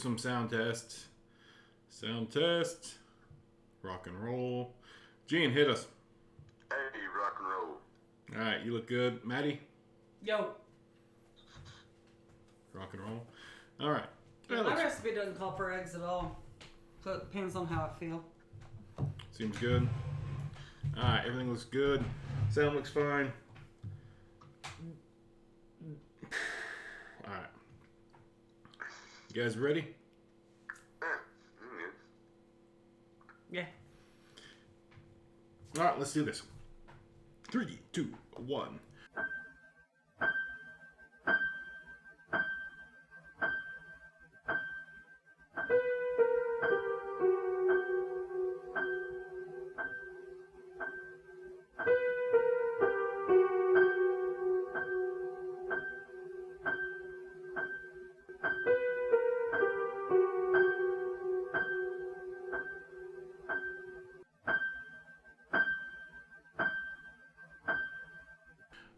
Some sound test. Sound test. Rock and roll. Gene, hit us. Hey, rock and roll. Alright, you look good. Maddie? Yo. Rock and roll. Alright. Yeah, my recipe doesn't call for eggs at all. So it depends on how I feel. Seems good. Alright, everything looks good. Sound looks fine. Alright. You guys ready? Yeah. Alright, let's do this. 3, 2, 1.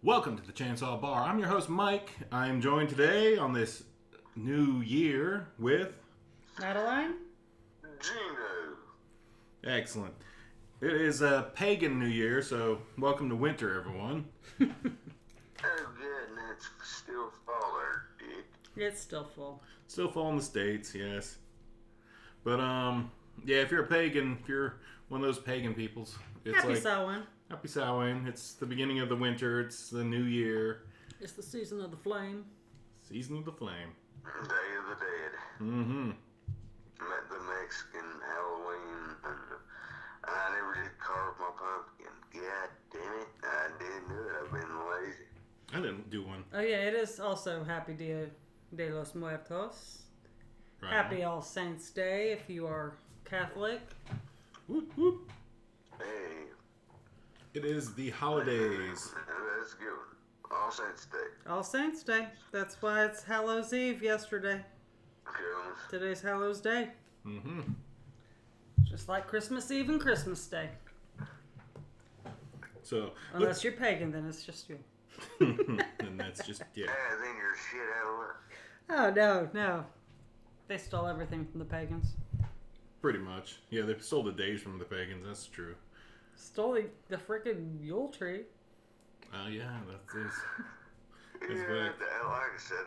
Welcome to the Chainsaw Bar. I'm your host, Mike. I am joined today on this new year with... Madeline? Gino. Excellent. It is a pagan new year, so welcome to winter, everyone. Oh, good, and it's still fall there, dick. It's still full. Still fall in the States, yes. But, yeah, if you're a pagan, if you're one of those pagan peoples, it's Happy like... Samhain. Happy Samhain. It's the beginning of the winter. It's the new year. It's the season of the flame. Season of the flame. Day of the Dead. Mm-hmm. Met the Mexican Halloween, and I never did carve my pumpkin. God damn it, I didn't do it. I've been lazy. I didn't do one. Oh yeah, it is also Happy Dia de los Muertos. Right. Happy All Saints Day if you are Catholic. Whoop, whoop. Hey. It is the holidays. That's good. All Saints Day. All Saints Day. That's why it's Hallows Eve yesterday. Cool. Today's Hallows Day. Mm-hmm. Just like Christmas Eve and Christmas Day. So, Unless you're pagan, then it's just you. and that's just, yeah. Yeah, then you're shit out of luck. Oh, no. They stole everything from the pagans. Pretty much. Yeah, they stole the days from the pagans. That's true. Stole the freaking Yule tree. Oh, yeah, that's it. Yeah, back. like I said,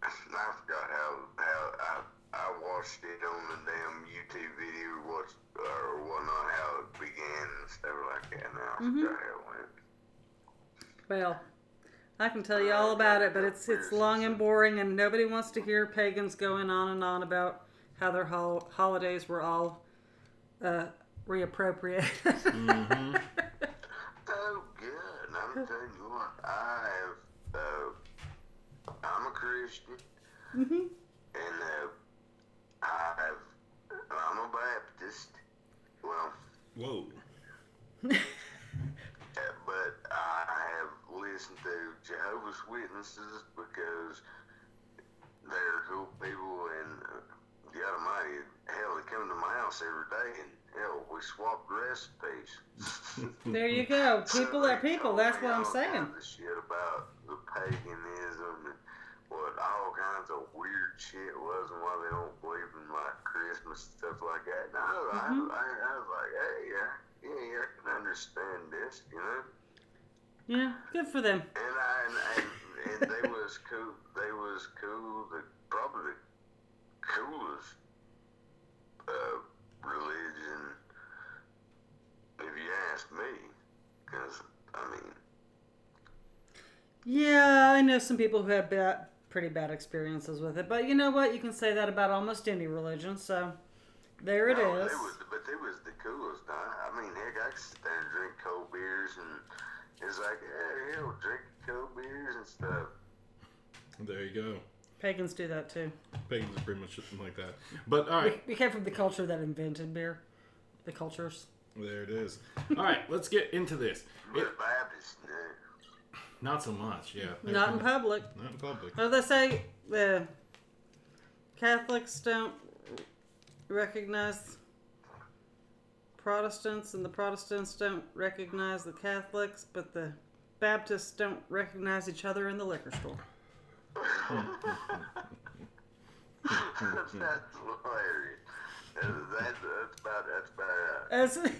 I forgot how I watched it on the damn YouTube video or whatnot, how it began and stuff like that. Now I forgot how it went. Well, I can tell you all about it, but it's long and boring, and nobody wants to hear pagans going on and on about how their holidays were all reappropriated. Mm-hmm. Oh, good. I'm telling you what, I'm a Christian, Mm-hmm. and I'm a Baptist. Well, Whoa. but I have listened to Jehovah's Witnesses because they're cool people, and the Almighty, hell, they come to my house every day, and hell, we swap recipes. There you go. People So are they people. told That's me what I'm all saying. kinds of shit about the paganism and what all kinds of weird shit was and why they don't believe in like Christmas stuff like that. No, Mm-hmm. I was like, hey, yeah, I can understand this, you know. Yeah, good for them. And they was cool. They was cool. Probably the coolest religion, if you ask me. Because I mean, Yeah, I know some people who have pretty bad experiences with it, but you know what? You can say that about almost any religion, so there it is. But they was the coolest. I mean, heck, I could sit there and drink cold beers, and it's like, hey, hell, drink cold beers and stuff. There you go. Pagans do that too. Pagans are pretty much something like that. But, all right. We came from the culture that invented beer. The cultures. There it is. All right, let's get into this. But Baptist, no. Not so much, yeah. Not in public. Not in public. Well, they say the Catholics don't recognize Protestants, and the Protestants don't recognize the Catholics, but the Baptists don't recognize each other in the liquor store. That's hilarious. That's about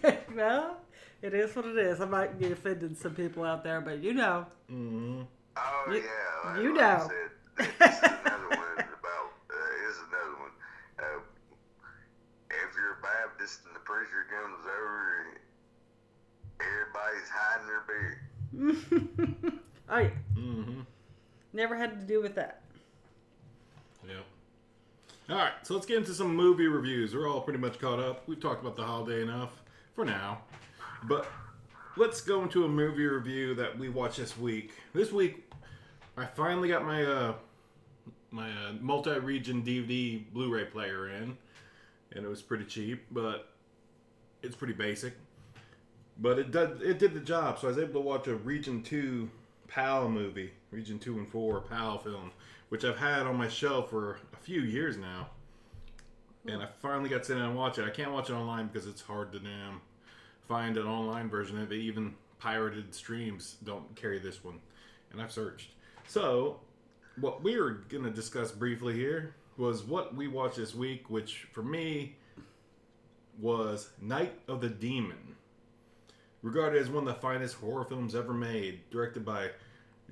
right. Well, it is what it is. I might be offending some people out there, but you know. Mm-hmm. Oh, yeah. You like I know. said, this is another one about, here's another one. If you're a Baptist and the preacher comes over, everybody's hiding their beard. Oh, yeah. Mm-hmm. Never had to do with that. Yep. All right, so let's get into some movie reviews. We're all pretty much caught up. We've talked about the holiday enough for now. But let's go into a movie review that we watched this week. This week, I finally got my multi-region DVD Blu-ray player in. And it was pretty cheap, but it's pretty basic. But it did the job, so I was able to watch a Region 2 PAL movie. Region 2 and 4 PAL film, which I've had on my shelf for a few years now. And I finally got to sit down and watch it. I can't watch it online because it's hard to find an online version of it. Even pirated streams don't carry this one. And I've searched. So, what we were going to discuss briefly here was what we watched this week, which for me was Night of the Demon. Regarded as one of the finest horror films ever made. Directed by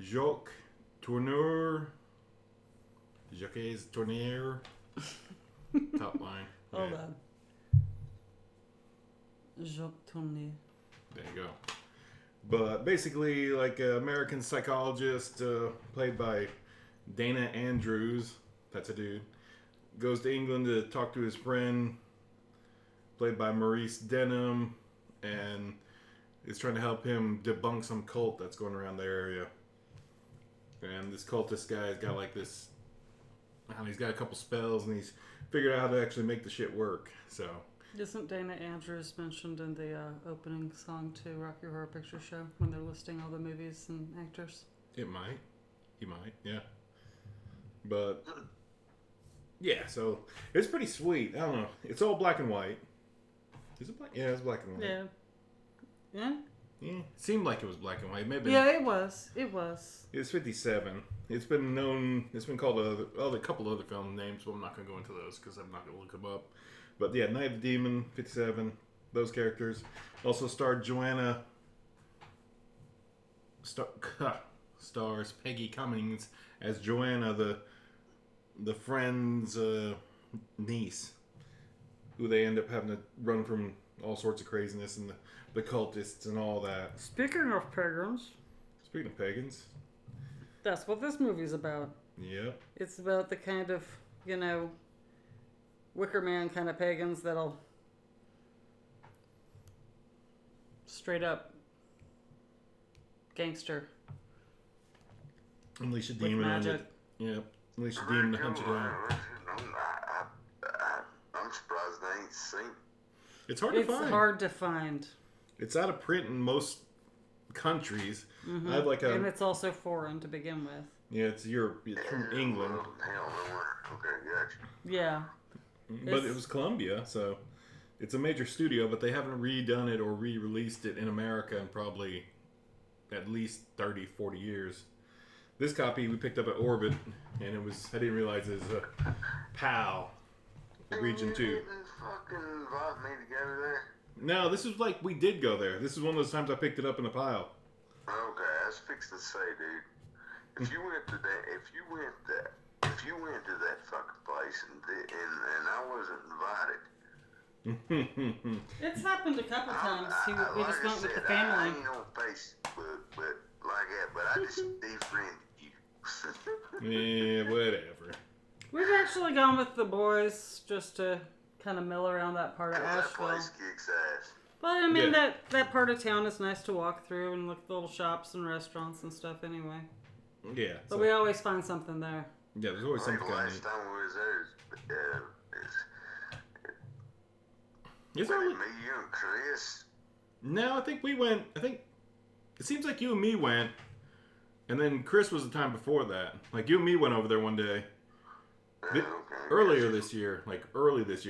Jacques Tourneur. Top line. Hold on. Jacques Tourneur. There you go. But basically, like an American psychologist played by Dana Andrews. That's a dude. Goes to England to talk to his friend, played by Maurice Denham, and is trying to help him debunk some cult that's going around the area. And this cultist guy's got like this, he's got a couple spells, and he's figured out how to actually make the shit work. So, isn't Dana Andrews mentioned in the opening song to Rocky Horror Picture Show when they're listing all the movies and actors? It might. He might, yeah. But yeah, so it's pretty sweet. I don't know. It's all black and white. Is it black? Yeah, it's black and white. Yeah. Yeah? Yeah. It seemed like it was black and white. Maybe. Yeah, it was. It was. It's 57. It's been known. It's been called a couple other film names, but I'm not going to go into those because I'm not going to look them up. But yeah, Night of the Demon, 57. Those characters also starred Joanna. Stars Peggy Cummings as Joanna, the friend's niece, who they end up having to run from all sorts of craziness and the cultists and all that. Speaking of pagans. Speaking of pagans. That's what this movie's about. Yep. It's about the kind of, Wicker Man kind of pagans that'll straight up gangster. Unleash a With demon on magic. you. Yep. Unleash a demon to hunt you down. I'm surprised they ain't seen. It's hard to It's find. hard to find. It's out of print in most countries. Mm-hmm. I have like and it's also foreign to begin with. Yeah, it's Europe. It's from England. Well, hell no. Okay, gotcha. Yeah. But it was Columbia, so it's a major studio, but they haven't redone it or re-released it in America in probably at least 30, 40 years. This copy we picked up at Orbit, and it was, I didn't realize it was a PAL, Region 2. You didn't fucking invite me to go there? No, this is like, we did go there. This is one of those times I picked it up in a pile. Okay, I was fixed to say, dude. If you went to that fucking place and I wasn't invited. It's happened a couple times. We Like just I went with the said, family. I ain't on Facebook, but like that, but I just defriended you. Yeah, whatever. We've actually gone with the boys just to kind of mill around that part of That Asheville. place kicks ass. But I mean, Yeah. that part of town is nice to walk through and look at the little shops and restaurants and stuff anyway. Yeah. But So, we always find something there. yeah, there's always I think something the kind last of time we was there Is was there me, only- you, and Chris. No, I think we went. I think it seems like you and me went, and then Chris was the time before that. Like you and me went over there one day Okay. early this year,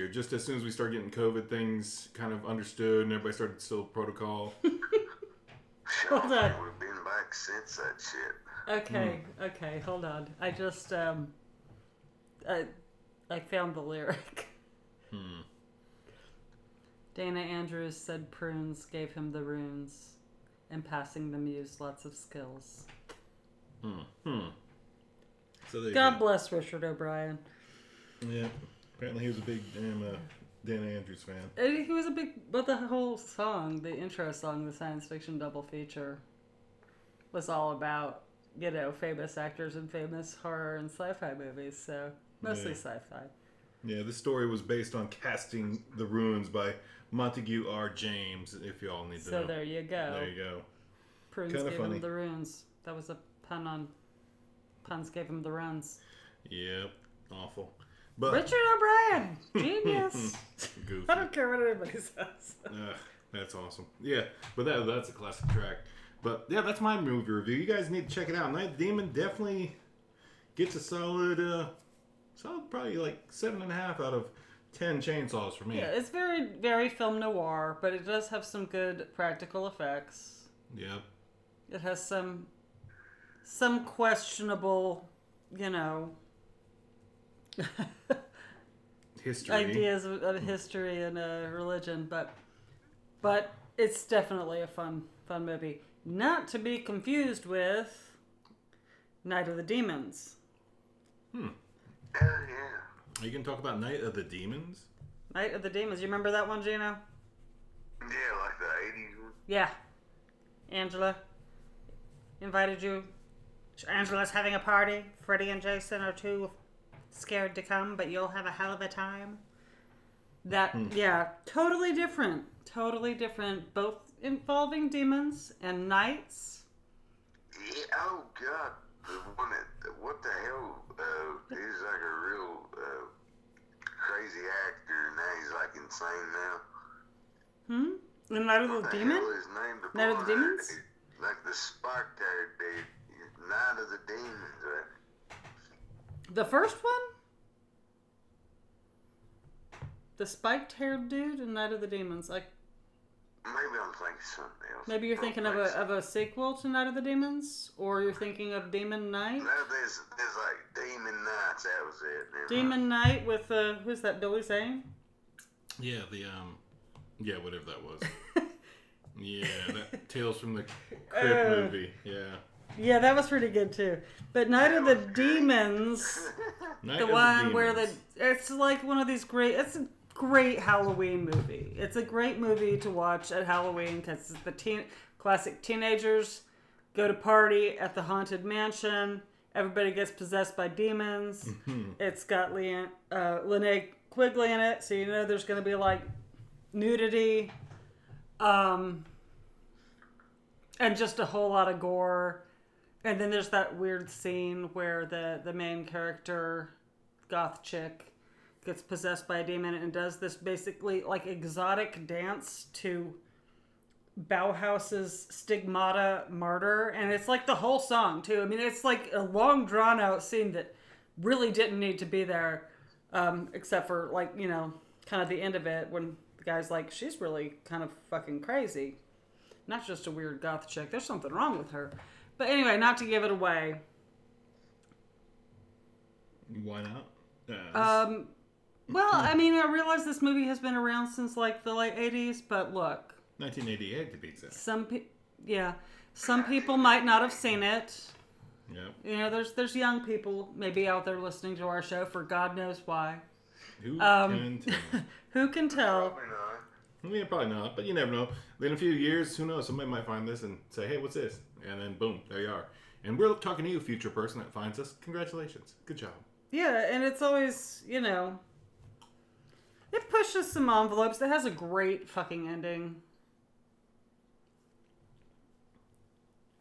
just as soon as we started getting COVID things kind of understood and everybody started still protocol. Hold on. We've been back since that shit. Okay, hold on. I just I found the lyric. Hmm. Dana Andrews said prunes gave him the runes, and passing them used lots of skills. So there you God go. bless Richard O'Brien. Yeah. Apparently he was a big damn Dana Andrews fan. He was a big, but the whole song, the intro song, the science fiction double feature, was all about, you know, famous actors and famous horror and sci-fi movies. So mostly sci-fi. Yeah, this story was based on Casting the Runes by Montague R. James, if you all need to know. So there you go. There you go. Prunes Kinda gave funny. him the runes. That was a pun on puns gave him the runs. Yep. Awful. But Richard O'Brien! Genius! goofy. I don't care what anybody says. That's awesome. Yeah, but that's a classic track. But yeah, that's my movie review. You guys need to check it out. Night of the Demon definitely gets a solid probably like 7.5 out of 10 chainsaws for me. Yeah, it's very, very film noir, but it does have some good practical effects. Yep. It has some questionable, you know, History. ideas of history and religion, but it's definitely a fun movie. Not to be confused with Night of the Demons. Hell yeah. Are you going to talk about Night of the Demons? Night of the Demons. You remember that one, Gino? Yeah, like the 80s one. Yeah. Angela invited you. Angela's having a party. Freddie and Jason are too scared to come, but you'll have a hell of a time. Yeah, totally different. Totally different. Both involving demons and knights. Yeah, oh god. The one that, what the hell? He's like a real crazy actor. Now he's like insane now. The Night of What the the Demon? hell is named the Night of the boy? Demons? Like the Spark-haired dude. Night of the Demons, right? The first one? The spiked-haired dude in Night of the Demons. Like, Maybe I'm thinking something else. maybe you're thinking of a sequel to Night of the Demons, or you're thinking of Demon Knight. No, there's like Demon Knights. That was it. Never mind. Demon Knight with who's that? Billy Zane. Yeah, yeah, whatever that was. Yeah, that Tales from the Crypt movie. Yeah. Yeah, that was pretty good too. But Night of the Demons, Night the of one the where Demons. it's like one of these great. It's a great Halloween movie. It's a great movie to watch at Halloween because the classic teenagers go to party at the haunted mansion. Everybody gets possessed by demons. It's got Linnea Quigley in it, so you know there's going to be like nudity, and just a whole lot of gore. And then there's that weird scene where the main character, goth chick, gets possessed by a demon and does this basically like exotic dance to Bauhaus's Stigmata Martyr. And it's like the whole song too. I mean, it's like a long drawn out scene that really didn't need to be there, except for like, you know, kind of the end of it when the guy's like, she's really kind of fucking crazy. Not just a weird goth chick. There's something wrong with her. But anyway, not to give it away. Why not? Well, I mean, I realize this movie has been around since like the late 80s, but look. 1988 to be exact. Some people might not have seen it. Yeah. You know, there's young people maybe out there listening to our show for God knows why. Who can tell? Who can tell? Probably not. Yeah, probably not, but you never know. In a few years, who knows? Somebody might find this and say, hey, what's this? And then, boom, there you are. And we're talking to you, future person that finds us. Congratulations. Good job. Yeah, and it's always, you know, it pushes some envelopes. It has a great fucking ending.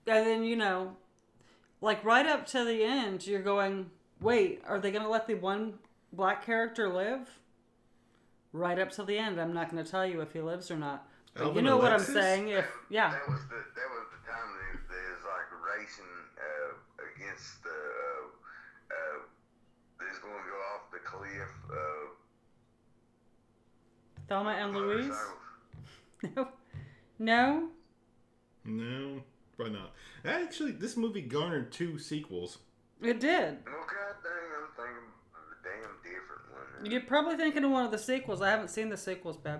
And then, you know, like right up to the end, you're going, wait, are they going to let the one black character live? Right up to the end. I'm not going to tell you if he lives or not. But Alvin you know Alexis? what I'm saying? If yeah. That was the time there's like racing against the there's going to go off the cliff. Thelma and Louise? motorcycles. No? No, probably not. Actually, this movie garnered 2 sequels. It did. Well, god dang, I'm thinking of a damn different one. You're probably thinking of one of the sequels. I haven't seen the sequels, babe.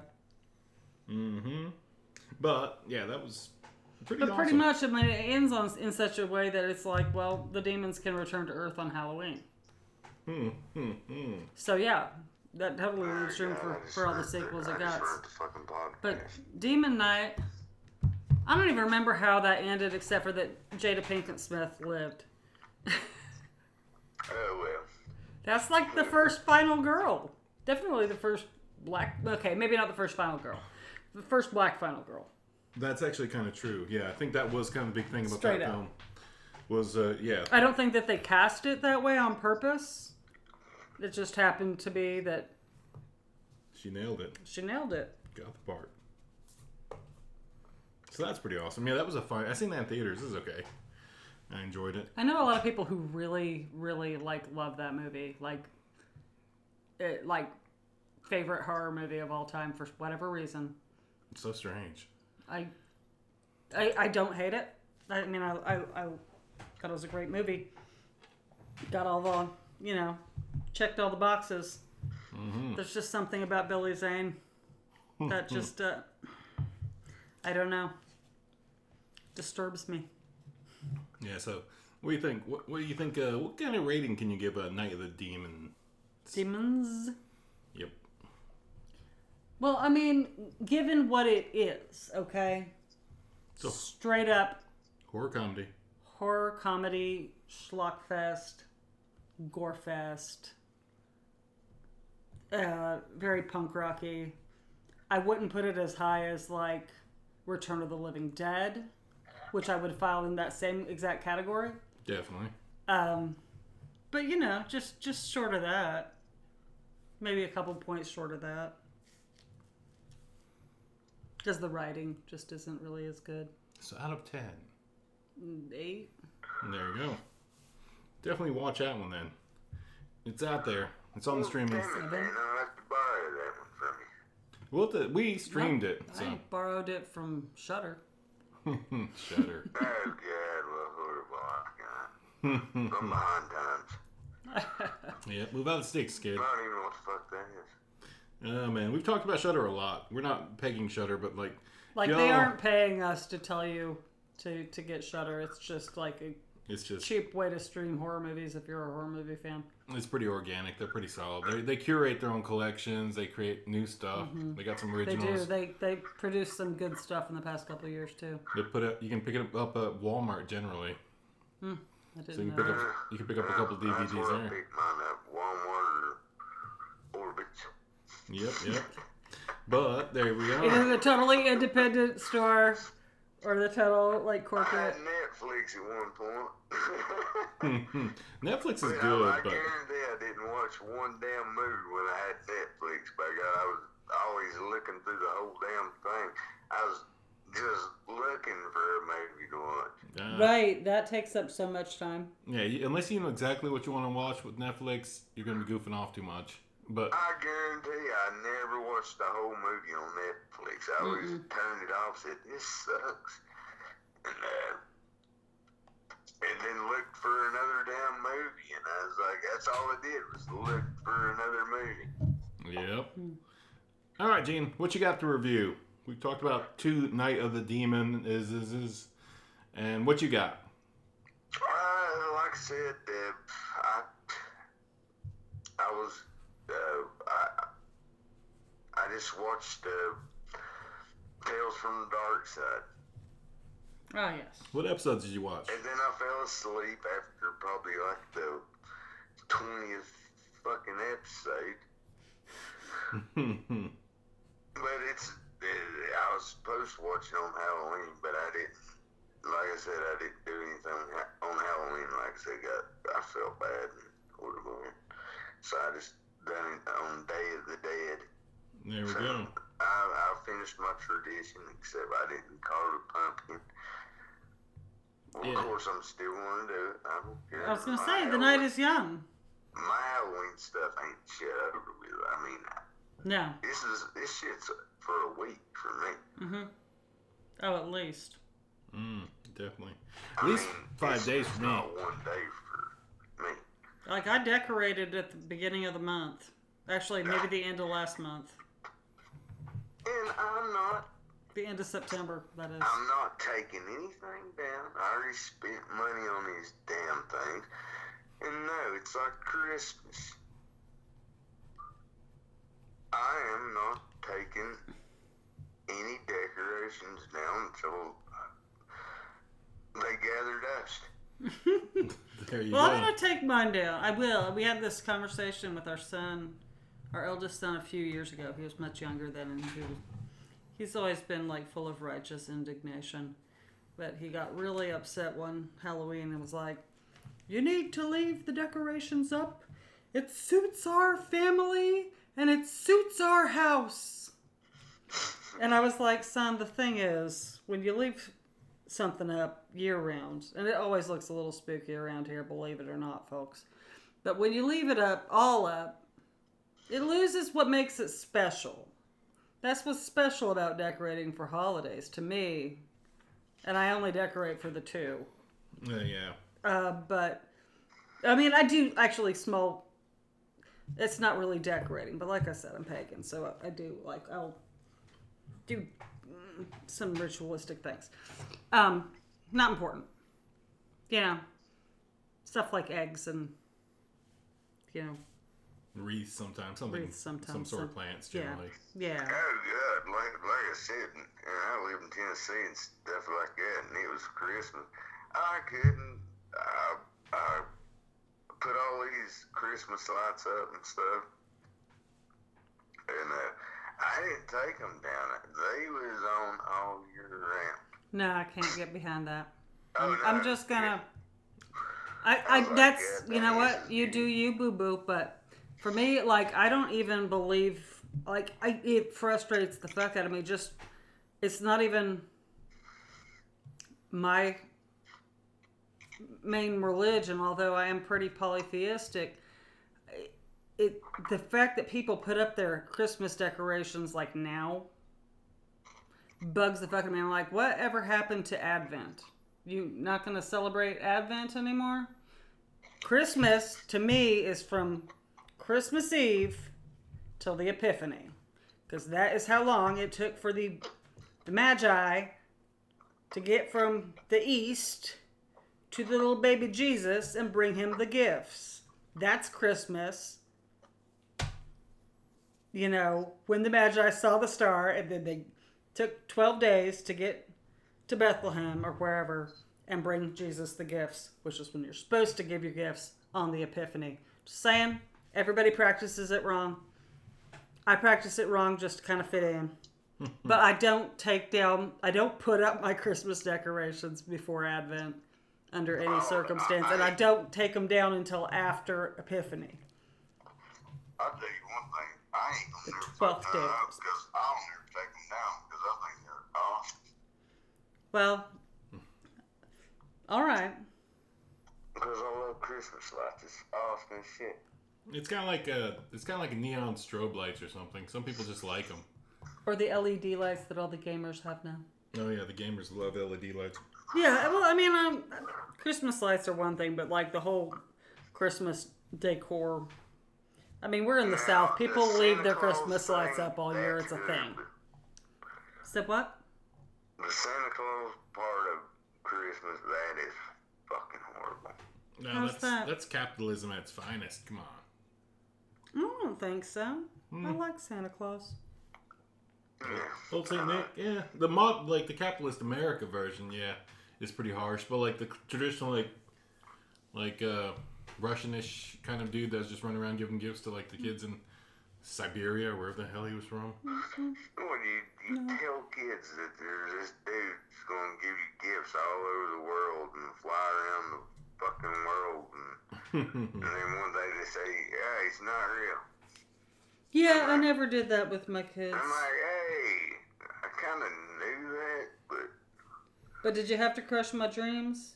Mm-hmm. But, yeah, that was pretty But awesome. pretty much, I mean, it ends in such a way that it's like, well, the demons can return to Earth on Halloween. So, yeah, that totally leaves room for all the sequels it got. But Demon Knight, I don't even remember how that ended except for that Jada Pinkett Smith lived. Oh, well. That's like the first final girl. Definitely the first black... Okay, maybe not the first final girl. The first black final girl. That's actually kind of true. Yeah, I think that was kind of the big thing about Straight that up. film. Was, yeah. I don't think that they cast it that way on purpose. It just happened to be that She nailed it. she nailed it. Got the part. So that's pretty awesome. Yeah, that was a fun... I seen that in theaters. This is okay. I enjoyed it. I know a lot of people who really, really love that movie. Like favorite horror movie of all time for whatever reason. It's so strange. I don't hate it. I mean, I thought it was a great movie. Got all the, checked all the boxes. Mm-hmm. There's just something about Billy Zane that just, I don't know, disturbs me. Yeah, so what do you think? What do you think? What kind of rating can you give a Night of the Demon? Demons? Yep. Well, I mean, given what it is, okay? So Straight up horror comedy. horror comedy, schlockfest, gorefest, very punk rocky. I wouldn't put it as high as like Return of the Living Dead, which I would file in that same exact category. Definitely. But just short of that. Maybe a couple points short of that. Because the writing just isn't really as good. So out of 10. 8. There you go. Definitely watch that one then. It's out there. It's on the streaming. Damn it, man. I'll have to borrow that one from you. We streamed it. So. I borrowed it from Shudder. Shudder. Oh, God, what horrible I've got. I'm behind times. Yeah, move out of the sticks, kid. I don't even know what the fuck that is. Oh man, we've talked about Shudder a lot. We're not pegging Shudder, but like They aren't paying us to tell you to get Shudder. It's just like a it's just cheap way to stream horror movies if you're a horror movie fan. it's pretty organic. They're pretty solid. They curate their own collections. They create new stuff. They got some They originals. do. They produce some good stuff in the past couple of years too. They put it. You can pick it up at Walmart generally. I So didn't you can know. pick up a couple That's DVDs where I there. picked mine up. Walmart or Orbit. Yep. But there we Either are. the totally independent store or the total like I had corporate. Netflix at one point. Netflix is I good, but guarantee I didn't watch one damn movie when I had Netflix. By God, I was always looking through the whole damn thing. I was just looking for a movie to watch. Right, that takes up so much time. Yeah, unless you know exactly what you want to watch with Netflix, you're going to be goofing off too much. But I guarantee I never watched the whole movie on Netflix. I always turned it off, said, this sucks. And then looked for another damn movie. And I was like, that's all I did was look for another movie. Yep. All right, Gene, what you got to review? We talked about Night of the Demon is, and what you got? Like I said, I was, I just watched Tales from the Darkside. Oh yes. What episodes did you watch? And then I fell asleep after probably like the 20th fucking episode. But I was supposed to watch it on Halloween, but I didn't. Like I said, I didn't do anything on Halloween. Like I said, I felt bad and horrible. So I just done it on Day of the Dead. There we go. I finished my tradition, except I didn't carve a pumpkin. Well, Yeah. Of course, I'm still going to do it. I don't care. I was gonna My say the Halloween- night is young. My Halloween stuff ain't shit over with. I mean, No. this shit's for a week for me. Oh, at least. Definitely. At least 5 days for me. Not one day for me. Like I decorated at the beginning of the month. Actually, maybe the end of last month. And I'm not. The end of September, that is. I'm not taking anything down. I already spent money on these damn things. And no, it's like Christmas. I am not taking any decorations down until they gather dust. There you Well, go. I'm going to take mine down. I will. We had this conversation with our son, our eldest son, a few years ago. He was much younger then, and he's always been like full of righteous indignation. But he got really upset one Halloween and was like, "You need to leave the decorations up. It suits our family and it suits our house." And I was like, "Son, the thing is, when you leave something up year round, and it always looks a little spooky around here, believe it or not, folks, but when you leave it up, all up, it loses what makes it special. That's what's special about decorating for holidays to me. And I only decorate for the two. Yeah. But, I mean, I do actually small. It's not really decorating, but like I said, I'm pagan, so I do, like, I'll do some ritualistic things. Not important. You know, stuff like eggs and, you know. Wreaths sometimes. Some sort of plants generally. Yeah. Oh, God. Like I said, I live in Tennessee and stuff like that, and it was Christmas. I couldn't. I put all these Christmas lights up and stuff, and I didn't take them down. They was on all year round. No, I can't get behind that. Oh, I'm no, just gonna. yeah. You know what? You do you, boo boo. But for me, like, I don't even believe. Like, it frustrates the fuck out of me. Just, it's not even my main religion. Although I am pretty polytheistic. The fact that people put up their Christmas decorations like now bugs the fuck out of me. I'm like, whatever happened to Advent? You not going to celebrate Advent anymore? Christmas, to me, is from Christmas Eve till the Epiphany. Because that is how long it took for the Magi to get from the East to the little baby Jesus and bring him the gifts. That's Christmas. You know, when the Magi saw the star, and then they took 12 days to get to Bethlehem or wherever and bring Jesus the gifts, which is when you're supposed to give your gifts on the Epiphany. Just saying, everybody practices it wrong. I practice it wrong just to kind of fit in. But I don't put up my Christmas decorations before Advent under any circumstance, and I don't take them down until after Epiphany. I'll tell you one thing. I ain't gonna never 12th put day none of up Christmas. because I'll never take them down because I think they're awesome. Well, all right. Because I love Christmas lights. It's awesome as shit. It's kind of like a neon strobe lights or something. Some people just like them. Or the LED lights that all the gamers have now. Oh yeah, the gamers love LED lights. Yeah, well, I mean, Christmas lights are one thing, but like the whole Christmas decor. I mean, we're in the South. People leave their Christmas lights up all year. It's a thing. So what? The Santa Claus part of Christmas, that is fucking horrible. No, How's that? that's capitalism at its finest. Come on. I don't think so. I like Santa Claus. Yeah. Old Saint Nick, yeah. The capitalist America version, yeah, is pretty harsh. But like the traditional, like Russianish kind of dude that's just running around giving gifts to like the kids in Siberia or wherever the hell he was from. When you tell kids that there's this dude who's going to give you gifts all over the world and fly around the fucking world, and then one day they say, yeah, he's not real. Yeah, I never did that with my kids. I'm like, hey, I kind of knew that, but... But did you have to crush my dreams?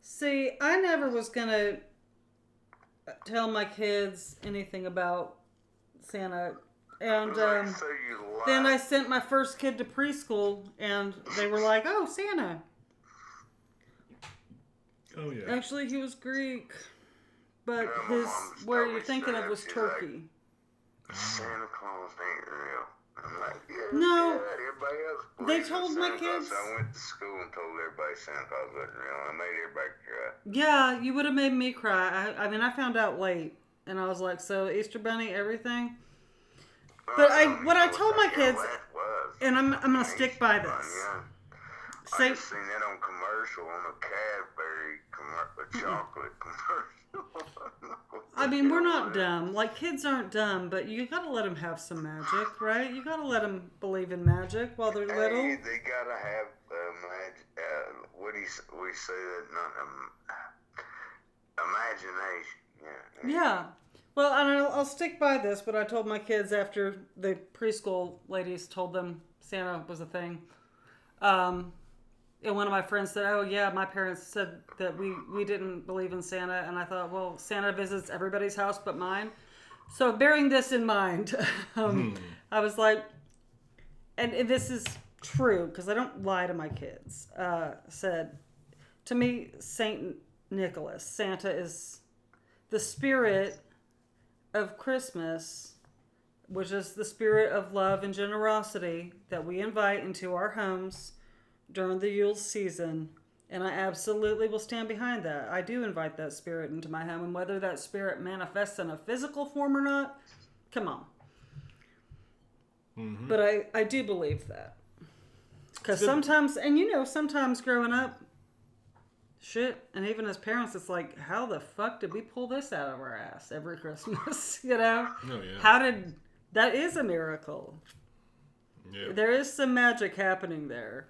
See, I never was going to tell my kids anything about Santa. And so you then I sent my first kid to preschool, and they were like, oh, Santa. Oh yeah. Actually, he was Greek. But Yeah, my mom's where told you're me thinking of straight was up, she's Turkey. Santa Claus ain't real. I'm like, yeah, No. God, everybody else They believes in told my Santa Claus. kids- So I went to school and told everybody Santa Claus wasn't real. I made everybody cry. Yeah, you would have made me cry. I mean, I found out late, and I was like, so Easter Bunny, everything? But what I told my kids, and I'm gonna stick by this. I just seen that on commercial, on a Cadbury chocolate commercial. I mean, we're not dumb. Like, kids aren't dumb, but you gotta let them have some magic, right? You gotta let them believe in magic while they're little. Hey, they gotta have magic. What do we say that? Not imagination. Yeah. Well, and I'll stick by this, but I told my kids after the preschool ladies told them Santa was a thing. And one of my friends said, oh, yeah, my parents said that we didn't believe in Santa. And I thought, well, Santa visits everybody's house but mine. So bearing this in mind, I was like, and this is true because I don't lie to my kids, said, to me, Saint Nicholas, Santa is the spirit of Christmas, which is the spirit of love and generosity that we invite into our homes during the Yule season. And I absolutely will stand behind that. I do invite that spirit into my home, and whether that spirit manifests in a physical form or not, come on. Mm-hmm. But I do believe that. Because sometimes, and sometimes growing up, shit, and even as parents, it's like, how the fuck did we pull this out of our ass every Christmas? Oh, yeah. That is a miracle. Yeah. There is some magic happening there.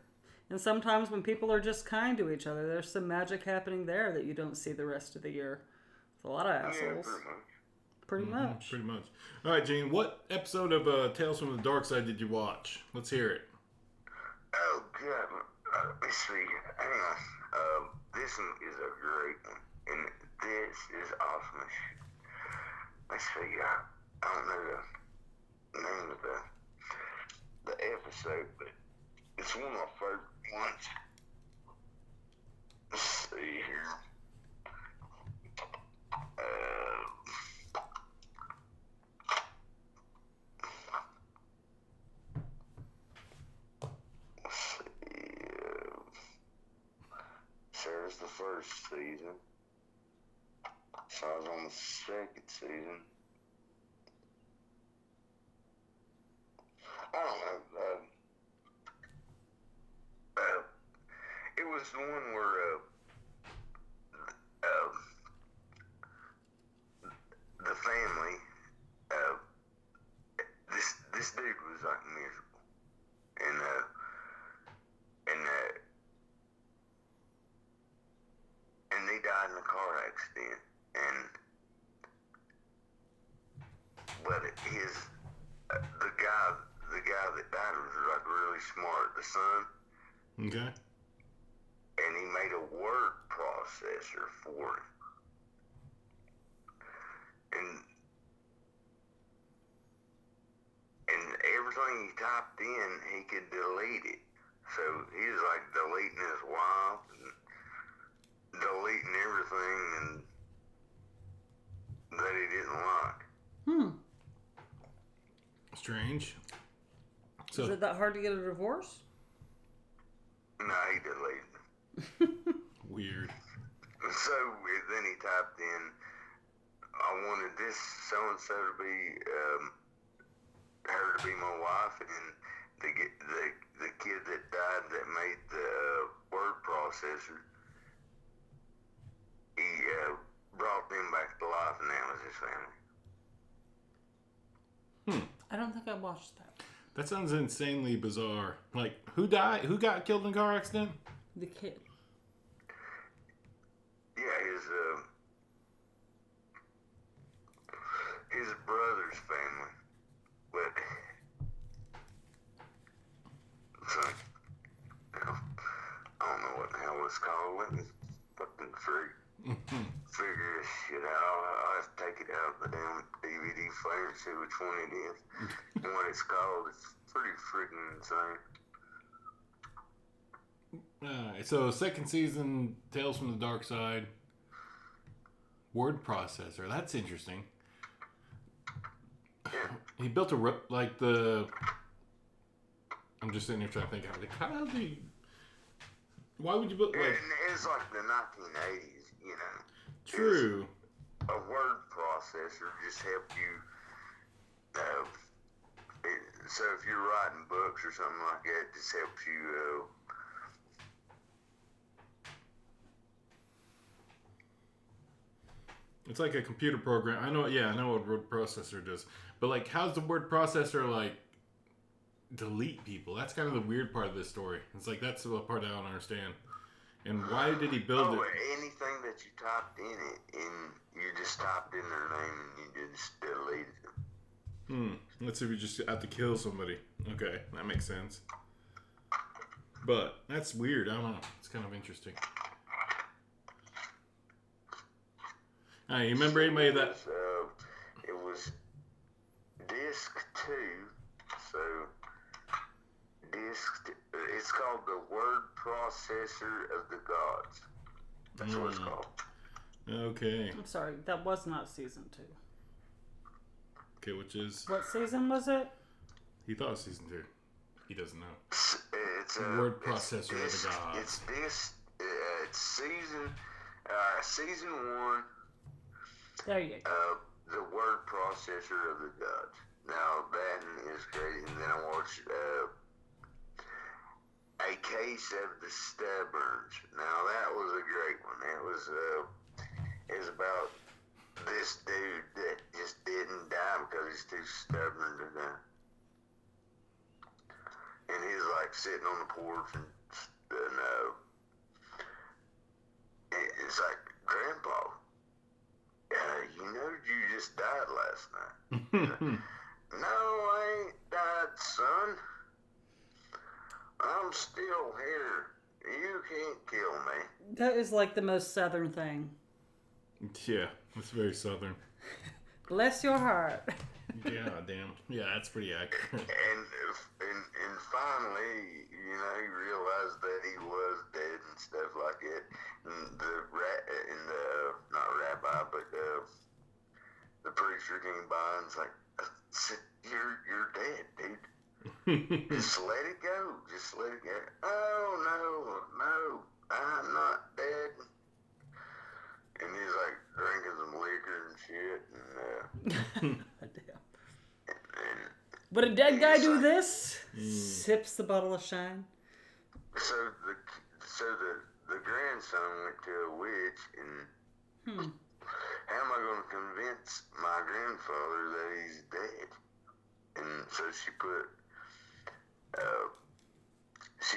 And sometimes when people are just kind to each other, there's some magic happening there that you don't see the rest of the year. It's a lot of assholes. Yeah, pretty much. Pretty much. All right, Gene, what episode of Tales from the Darkside did you watch? Let's hear it. Oh, God. Let's see. Hang on. This one is a great one. And this is awesome. Let's see. I don't know the name of the episode, but it's one of my favorite ones. Let's see here. Let's see. So it's the first season. So I was on the second season. I don't know. It was the one where the family, this dude was like miserable, and he died in a car accident, but his the guy that died was like really smart, the son. Okay. And he made a word processor for him. And everything he typed in, he could delete it. So he was like deleting his wife and deleting everything and that he didn't like. Strange. So, is it that hard to get a divorce? No, he deleted it. Weird. So then he typed in, I wanted this so-and-so to be, her to be my wife, and the kid that died that made the word processor, he brought them back to life, and that was his family. I don't think I watched that. That sounds insanely bizarre. Like, who died? Who got killed in a car accident? The kid. Yeah, his brother's family, but so, I don't know what the hell it's called. Let me fucking figure this shit out. I'll have to take it out of the damn DVD player and see which one it is and what it's called. It's pretty freaking insane. Alright, so second season, Tales from the Darkside. Word processor. That's interesting. Yeah. He built I'm just sitting here trying to think how do you... Why would you build It's like the 1980s, you know. True. A word processor just helped you. So if you're writing books or something like that, it just helps you. It's like a computer program. I know what word processor does. But like, how's the word processor like delete people? That's kind of the weird part of this story. It's like that's the part I don't understand. And why did he build it? Anything that you typed in it, and you just typed in their name and you just deleted them. Let's see if we just have to kill somebody. Okay, that makes sense. But that's weird. I don't know. It's kind of interesting. You remember anybody that? It was disc 2. So it's called the Word Processor of the Gods. That's what it's called. Okay. I'm sorry, that was not season 2. Okay, which is... What season was it? He thought it was season 2. He doesn't know. It's Word Processor of the Gods. It's season 1. There you go. The Word Processor of the Gods. Now, that is great. And then I watched A Case of the Stubborns. Now, that was a great one. It was about this dude that just didn't die because he's too stubborn to die. And he's like sitting on the porch and it's like, Grandpa, you know you just died last night. No, I ain't died, son. I'm still here. You can't kill me. That is like the most southern thing. Yeah, it's very southern. Bless your heart. Yeah, damn. Yeah, that's pretty accurate. And finally, you know, he realized that he was dead and stuff like that. And not rabbi, but the preacher came by and was like, "You're dead, dude. Just let it go. Just let it go." "Oh no, I'm not dead." And he's like drinking some liquor and shit, and Would a dead guy do this? Sips the bottle of shine. So the grandson went to a witch, and how am I going to convince my grandfather that he's dead? And so she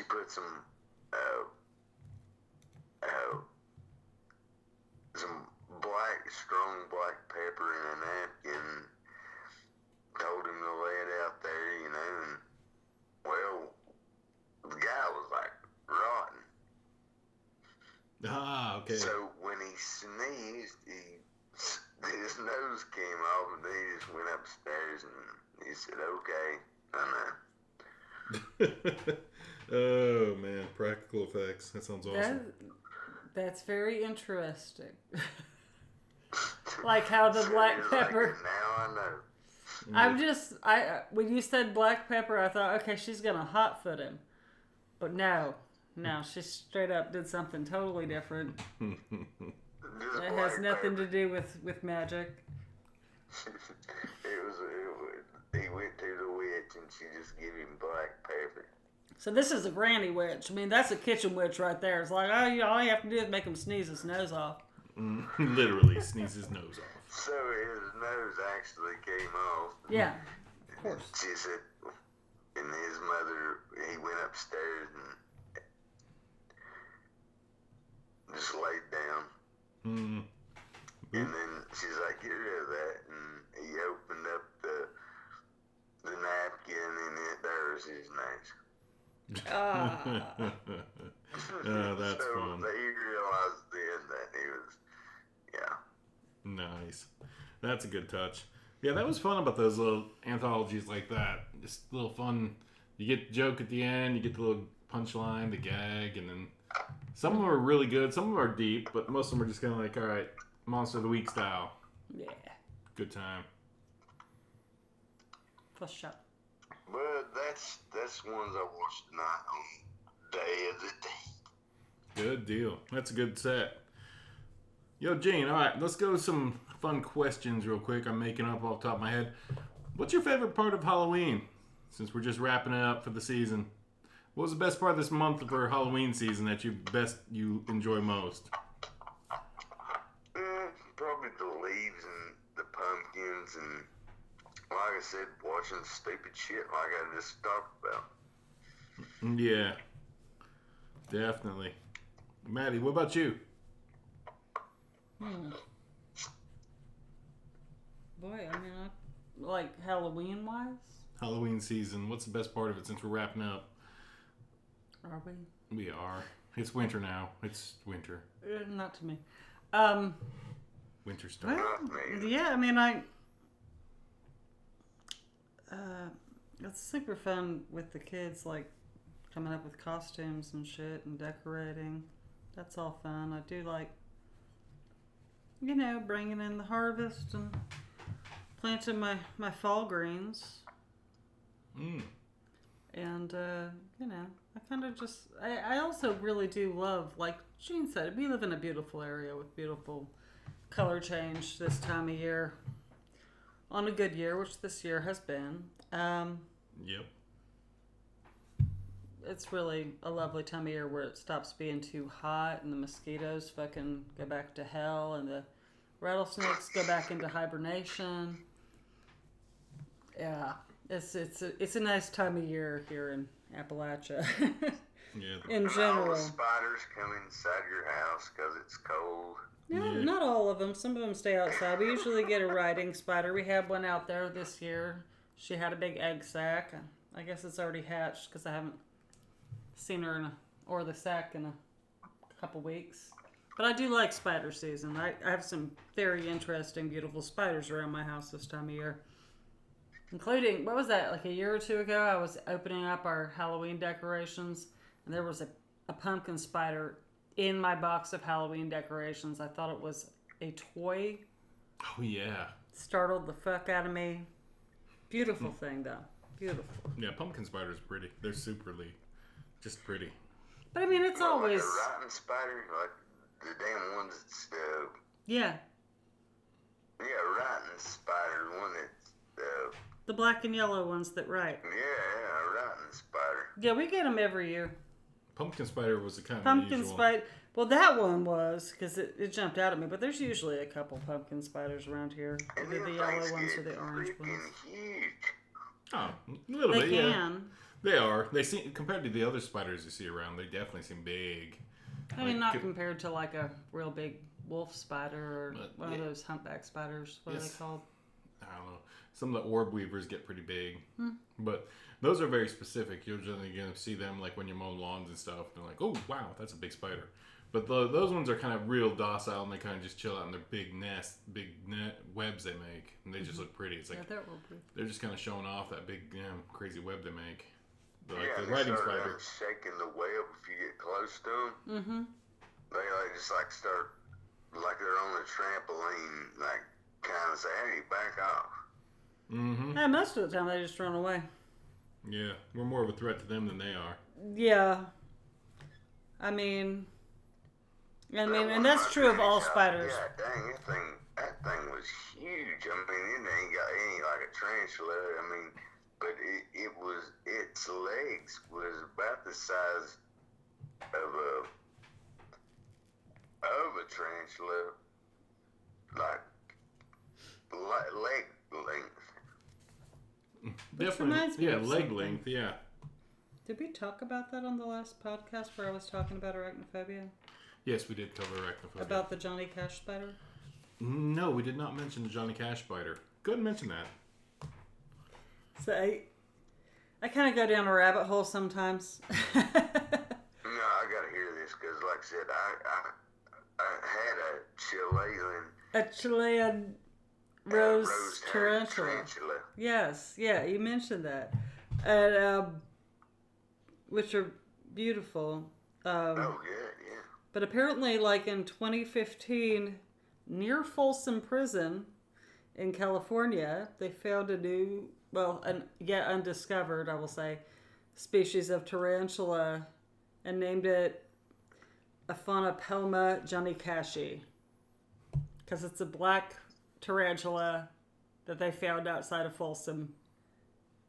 put some strong black pepper in a napkin, told him to lay it out there, you know, and, well, the guy was like rotten. Okay. So when he sneezed, his nose came off, and then he just went upstairs, and he said, "Okay, I know." Oh man, practical effects. That sounds awesome. That's very interesting. Like how the black pepper. Like, now I know. When you said black pepper, I thought, okay, she's gonna hot foot him, but no, she straight up did something totally different. It has nothing to do with magic. He went to the witch, and she just gave him black pepper. So this is a granny witch. I mean, that's a kitchen witch right there. It's like, all you have to do is make him sneeze his nose off. Literally sneeze his nose off. So his nose actually came off. Yeah, of course. She said, and his mother, he went upstairs and just laid down. And then she's like, "Get rid of that." And he opened up the napkin, and there's his nose. That's so fun. They realized then that he was, Nice. That's a good touch. Yeah, that was fun about those little anthologies like that. Just a little fun. You get the joke at the end, you get the little punchline, the gag, and then some of them are really good, some of them are deep, but most of them are just kind of like, all right, Monster of the Week style. Yeah. Good time. For sure. But that's ones I watched tonight on Day of the Dead. Good deal. That's a good set. Yo, Gene, all right, let's go with some fun questions real quick. I'm making up off the top of my head. What's your favorite part of Halloween? Since we're just wrapping it up for the season. What was the best part of this month for Halloween season that you enjoy most? Probably the leaves and the pumpkins and, like I said, watching stupid shit like I just talked about. Yeah, definitely. Maddie, what about you? Boy, I mean, like Halloween-wise? Halloween season. What's the best part of it since we're wrapping up? Are we? We are. It's winter now. It's winter. Not to me. Winter started. Well, yeah, I mean, it's super fun with the kids, like coming up with costumes and shit and decorating. That's all fun. I do like, bringing in the harvest and planting my fall greens. And, I kind of just, I also really do love, like Gene said, we live in a beautiful area with beautiful color change this time of year. On a good year, which this year has been. Yep. It's really a lovely time of year where it stops being too hot and the mosquitoes fucking go back to hell and the rattlesnakes go back into hibernation. Yeah, it's a nice time of year here in Appalachia. Yeah. In All general. the spiders come inside your house because it's cold. No, Yeah. not all of them. Some of them stay outside. We usually get a riding spider. We had one out there this year. She had a big egg sac. I guess it's already hatched because I haven't seen her or the sac in a couple weeks. But I do like spider season. I have some very interesting, beautiful spiders around my house this time of year. Including, what was that, like a year or two ago? I was opening up our Halloween decorations, and there was a pumpkin spider in my box of Halloween decorations. I thought it was a toy. Oh, yeah. Startled the fuck out of me. Beautiful thing, though. Beautiful. Yeah, pumpkin spiders are pretty. They're superly just pretty. But I mean, it's always... Like a rotten spider, like the damn ones that's, Yeah. rotten spider, one that's, The black and yellow ones that write. a rotten spider. Yeah, we get them every year. Pumpkin spider was a kind of Pumpkin unusual. spider. Well, that one was, because it jumped out at me. But there's usually a couple pumpkin spiders around here. And Either the them yellow things ones or get the orange freaking ones. huge. Oh, a little They bit, yeah. can. They are. They seem, compared to the other spiders you see around, they definitely seem big. I mean, Like, not compared to like a real big wolf spider or But, one of yeah. those humpback spiders. What are Yes. they called? I don't know. Some of the orb weavers get pretty big. But those are very specific. You're generally going to see them like when you're mowing lawns and stuff. They're like, oh, wow, that's a big spider. But those ones are kind of real docile, and they kind of just chill out in their big net webs they make. And they just look pretty. It's like Yeah, they're real pretty. they're just kind of showing off that big, crazy web they make. But like Yeah, the they riding start spider. shaking the web if you get close to them. Mm-hmm. They just like start like they're on a trampoline, like kind of say, "Hey, back off." Mm-hmm. Yeah, most of the time they just run away. Yeah, we're more of a threat to them than they are. Yeah. I mean, and that's true of all spiders. Yeah, dang, that thing was huge. I mean, it ain't got any like a tarantula. I mean, but its legs was about the size of a tarantula, like leg length. Definitely, reminds me yeah, of leg something. length, yeah. Did we talk about that on the last podcast where I was talking about arachnophobia? Yes, we did cover arachnophobia. About the Johnny Cash spider? No, we did not mention the Johnny Cash spider. Go ahead and mention that. So I kind of go down a rabbit hole sometimes. No, I gotta hear this because, like I said, I had a Chilean A Chilean rose tarantula. tarantula. Yes, yeah, you mentioned that. And, which are beautiful. Oh, good, yeah. But apparently, like in 2015, near Folsom Prison in California, they found a new yet undiscovered, I will say, species of tarantula and named it Aphanopelma johnnycashi because it's a black tarantula that they found outside of Folsom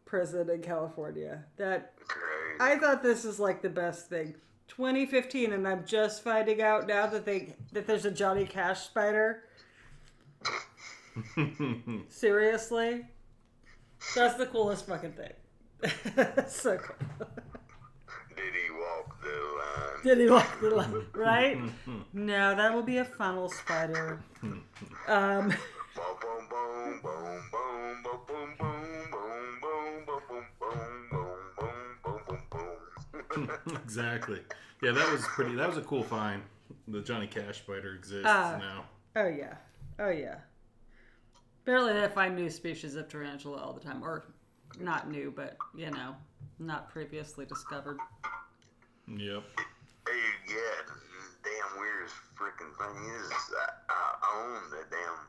Prison in California. That I thought this is like the best thing. 2015, and I'm just finding out now that there's a Johnny Cash spider. Seriously? That's the coolest fucking thing. So cool. Did he walk the line? Did he walk the line? Right? No, that will be a funnel spider. Exactly. Yeah, that was pretty. That was a cool find. The Johnny Cash spider exists now. Oh yeah. Apparently they find new species of tarantula all the time, or not new, but not previously discovered. Yep. Hey, yeah, the damn weirdest freaking thing is I own the damn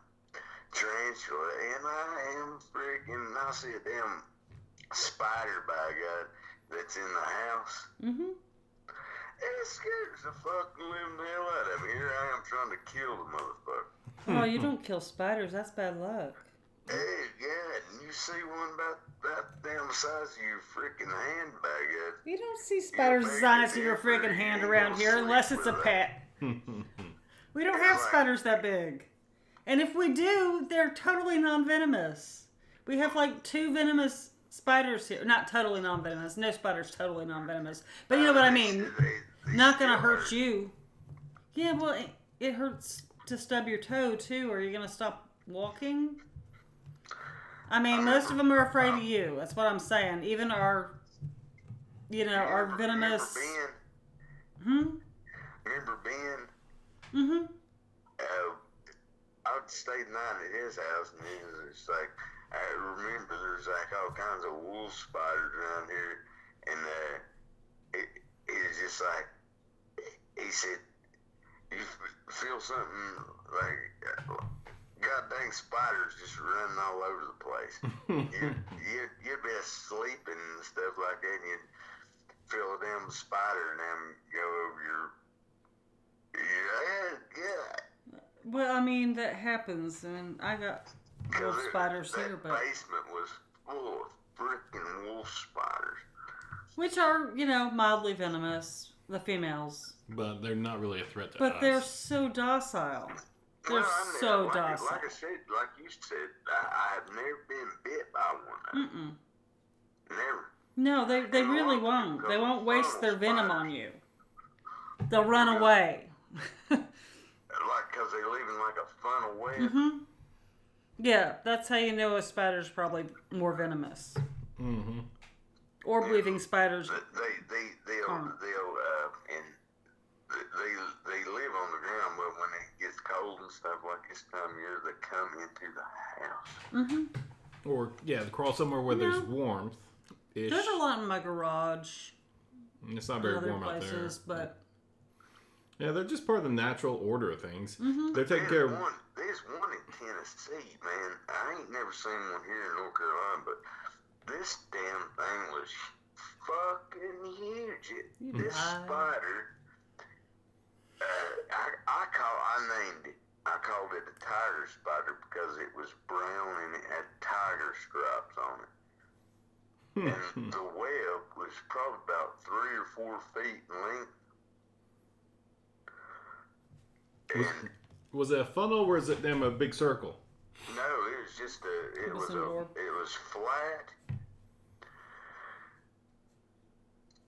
tarantula, and I see a damn spider by a guy that's in the house. Mm-hmm. It scares the fucking living hell out of me. Here I am trying to kill the motherfucker. Oh, you don't kill spiders. That's bad luck. Hey, yeah, and you see one about that damn size of your freaking handbag. You don't see spiders the size of your freaking hand around here unless it's a pet. We don't have spiders that big. And if we do, they're totally non-venomous. We have like 2 venomous spiders here. Not totally non-venomous. No spider's totally non-venomous. But you know what I mean. Not gonna hurt you. Yeah, well, it hurts to stub your toe too. Are you gonna stop walking? I mean, most of them are afraid of you. That's what I'm saying. Even our venomous. Remember Ben? Mm-hmm. I stayed the night at his house, and it's like, I remember there's like all kinds of wolf spiders around here, and it was just like, he said, you feel something like, god dang spiders just running all over the place. You'd be asleep and stuff like that, and you'd feel a damn spider and them go over your head. Well, I mean, that happens, and I got wolf spiders here, but... That basement was full of freaking wolf spiders. Which are, mildly venomous, the females. But they're not really a threat to us. But they're so docile. They're docile. Like I said, like you said, I have never been bit by one of them. Never. No, they really won't. They won't waste their venom on you. They'll run away. Like, because they're leaving like a funnel web. Mm-hmm. Yeah, that's how you know a spider's probably more venomous. Mm-hmm. Orb-weaving spiders. They'll they live on the ground, but when it gets cold and stuff like this time of year, they come into the house. Mm-hmm. Or, they crawl somewhere where there's warmth. There's a lot in my garage. It's not very warm out there. But... Yeah, they're just part of the natural order of things. Mm-hmm. They're taking care of... There's one in Tennessee, man. I ain't never seen one here in North Carolina, but this damn thing was fucking huge. This spider, I named it. I called it a tiger spider because it was brown and it had tiger stripes on it. And the web was probably about 3 or 4 feet in length. Was it a funnel or was it a big circle? No, it was just it was flat.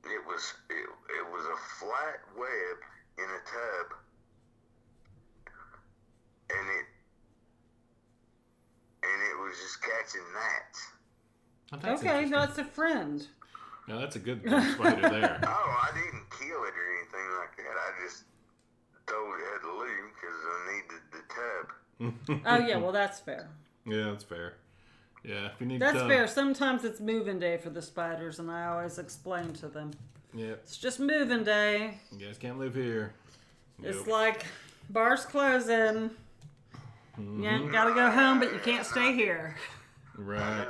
It was a flat web in a tub, and it was just catching gnats. Okay, that's a friend. Yeah, that's a good spider there. Oh, I didn't kill it or anything like that. I just told it had to leave because I needed the tub. Oh, yeah, well, that's fair. Yeah, that's fair. Yeah, if you need That's fair. Sometimes it's moving day for the spiders, and I always explain to them. Yeah. It's just moving day. You guys can't live here. It's like bars closing. You gotta go home, but you can't stay here. Right.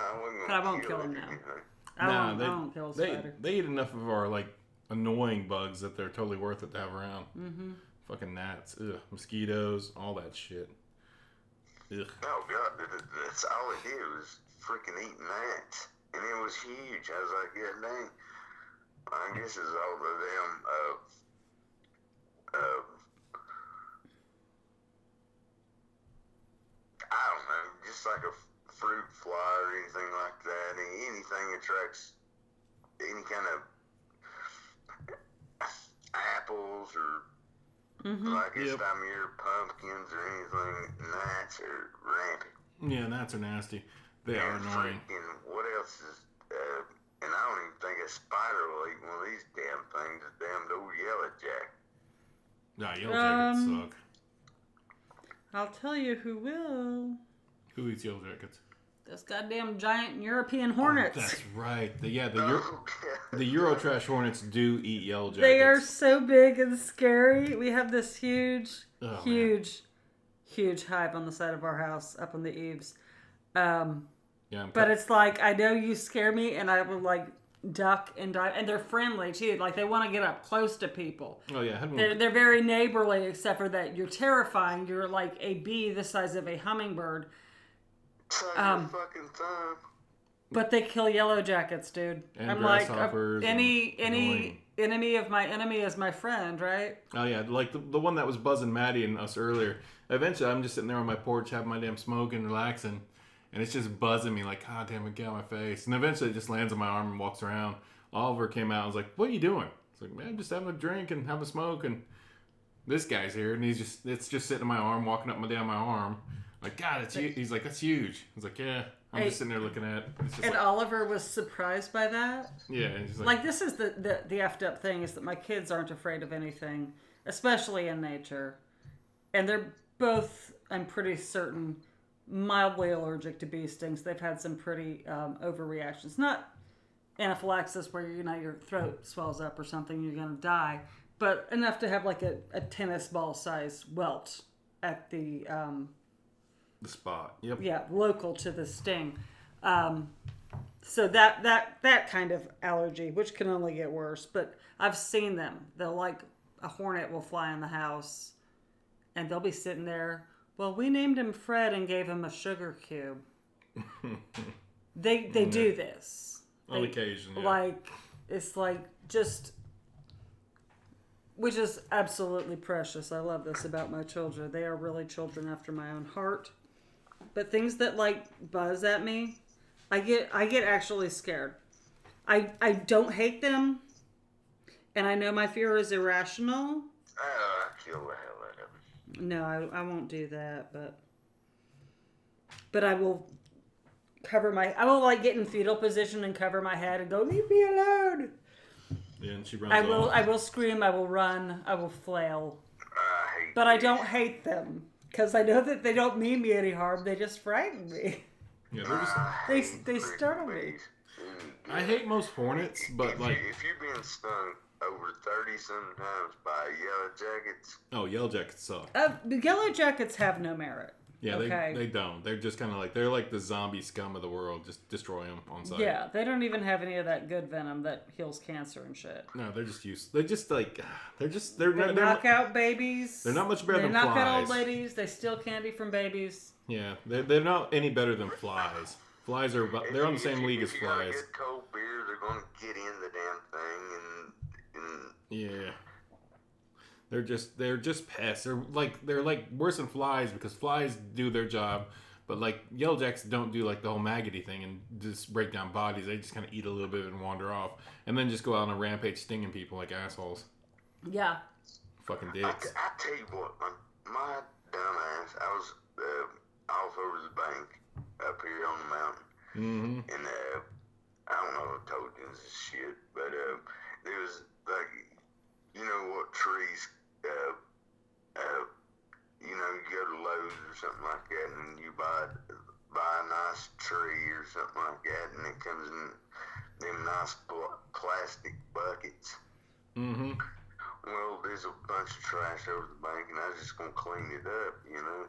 But I won't kill him now. I won't kill a spider. They eat enough of our, like, annoying bugs that they're totally worth it to have around. Mm-hmm. Fucking gnats. Ugh. Mosquitoes. All that shit. Ugh. Oh, God. That's all it did was freaking eat gnats. And it was huge. I was like, yeah, dang. I guess it's all the damn, I don't know, just like a fruit fly or anything like that. Anything attracts any kind of apples or like this time of year, pumpkins or anything. Gnats are rampant. Yeah, gnats are nasty. They are annoying. What else is, and I don't even think a spider will eat one of these damn things, a damn old yellow jacket. Nah, yellow jackets suck. I'll tell you who will. Who eats yellow jackets? Those goddamn giant European hornets. Oh, that's right. The Eurotrash hornets do eat yellow jackets. They are so big and scary. We have this huge hive on the side of our house, up on the eaves. But it's like, I know you scare me, and I will like duck and dive, and they're friendly too. Like they want to get up close to people. Oh yeah, they're very neighborly, except for that you're terrifying. You're like a bee the size of a hummingbird. Fucking time. But they kill yellow jackets, dude. And I'm like, any enemy of my enemy is my friend, right? Oh yeah, like the one that was buzzing Maddie and us earlier. Eventually, I'm just sitting there on my porch having my damn smoke and relaxing. And it's just buzzing me like, God damn it, get out of my face. And eventually it just lands on my arm and walks around. Oliver came out and was like, what are you doing? It's like, man, I'm just having a drink and having a smoke. And this guy's here. And it's just sitting on my arm, walking up and down my arm. Like, God, it's huge. He's like, that's huge. I was like, yeah. I'm just sitting there looking at it. And Oliver was surprised by that? Yeah. And he's like, this is the effed up thing is that my kids aren't afraid of anything, especially in nature. And they're both, I'm pretty certain, mildly allergic to bee stings. They've had some pretty overreactions. Not anaphylaxis where your throat swells up or something, you're going to die, but enough to have like a tennis ball size welt at the spot. Yep. Yeah, local to the sting. So that kind of allergy, which can only get worse, but I've seen them. They'll like a hornet will fly in the house and they'll be sitting there. Well, we named him Fred and gave him a sugar cube. They do this. On occasion, yeah. Like, it's like just, which is absolutely precious. I love this about my children. They are really children after my own heart. But things that like buzz at me, I get actually scared. I don't hate them, and I know my fear is irrational. I kill the hell out of them. No, I won't do that, but I will I will like get in fetal position and cover my head and go, leave me alone. Yeah, and she runs off. I will scream, I will run, I will flail. But I don't hate them, because I know that they don't mean me any harm, they just frighten me. Yeah, they're just... They startle me. I hate most hornets, but like... If you're being stung over 30 sometimes by yellow jackets... Oh, yellow jackets suck. The yellow jackets have no merit. Yeah, okay. they don't. They're just kind of like... They're like the zombie scum of the world. Just destroy them on sight. Yeah, they don't even have any of that good venom that heals cancer and shit. No, they're just used... They're just like... They knock out babies. They're not much better than flies. They knock out old ladies. They steal candy from babies. Yeah, they're not any better than flies. Flies are... They're on the same league as flies. If you're going to get cold beer, they're going to get in the damn thing and... Yeah. They're just pests. They're like worse than flies because flies do their job, but like yellow jackets don't do like the whole maggoty thing and just break down bodies. They just kind of eat a little bit and wander off, and then just go out on a rampage stinging people like assholes. Yeah. Fucking dicks. I tell you what, my dumb ass, I was off over the bank up here on the mountain, and I don't know if I told you this shit, but there was like, you know what trees. You go to Lowe's or something like that, and you buy a nice tree or something like that, and it comes in them nice plastic buckets. Mm-hmm. Well, there's a bunch of trash over the bank, and I was just gonna clean it up, you know.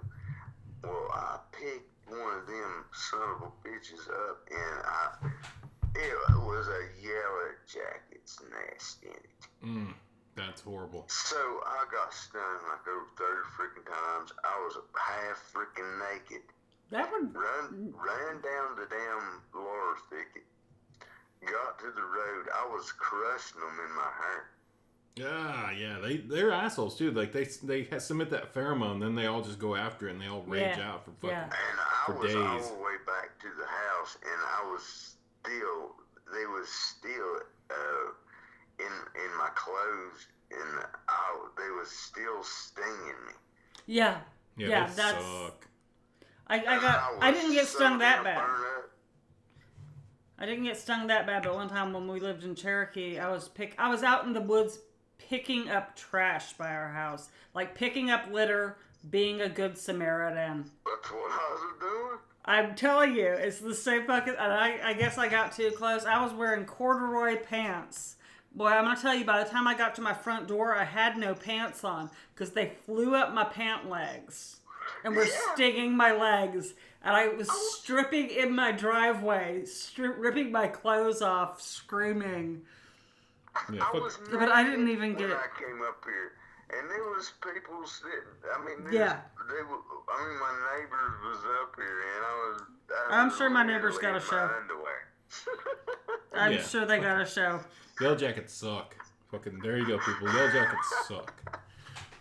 Well, I picked one of them son of a bitches up, and it was a yellow jacket. It's nasty in it. That's horrible. So I got stung like over 30 freaking times. I was half freaking naked. That would Ran down the damn laurel thicket. Got to the road. I was crushing them in my hair. Yeah. They're assholes too. Like they submit that pheromone, then they all just go after it and they all rage out for fucking And I for was days. all the way back to the house, and they was still in my clothes, and they was still stinging me. Yeah, they that's. suck. I didn't get stung that bad. Burn up. I didn't get stung that bad, but one time when we lived in Cherokee, I was out in the woods picking up trash by our house, like picking up litter, being a good Samaritan. That's what I was doing. I'm telling you, it's the same fucking. And I guess I got too close. I was wearing corduroy pants. Boy, I'm gonna tell you, by the time I got to my front door, I had no pants on because they flew up my pant legs and were stinging my legs. And I was stripping in my driveway, ripping my clothes off, screaming. Yeah, But I didn't even get. When I came up here, and there was people sitting. I mean, Yeah. My neighbors was up here, and I'm sure my neighbors got a show. Underwear. I'm sure they got a show. Yellow jackets suck. Fucking there you go, people. Yellow jackets suck.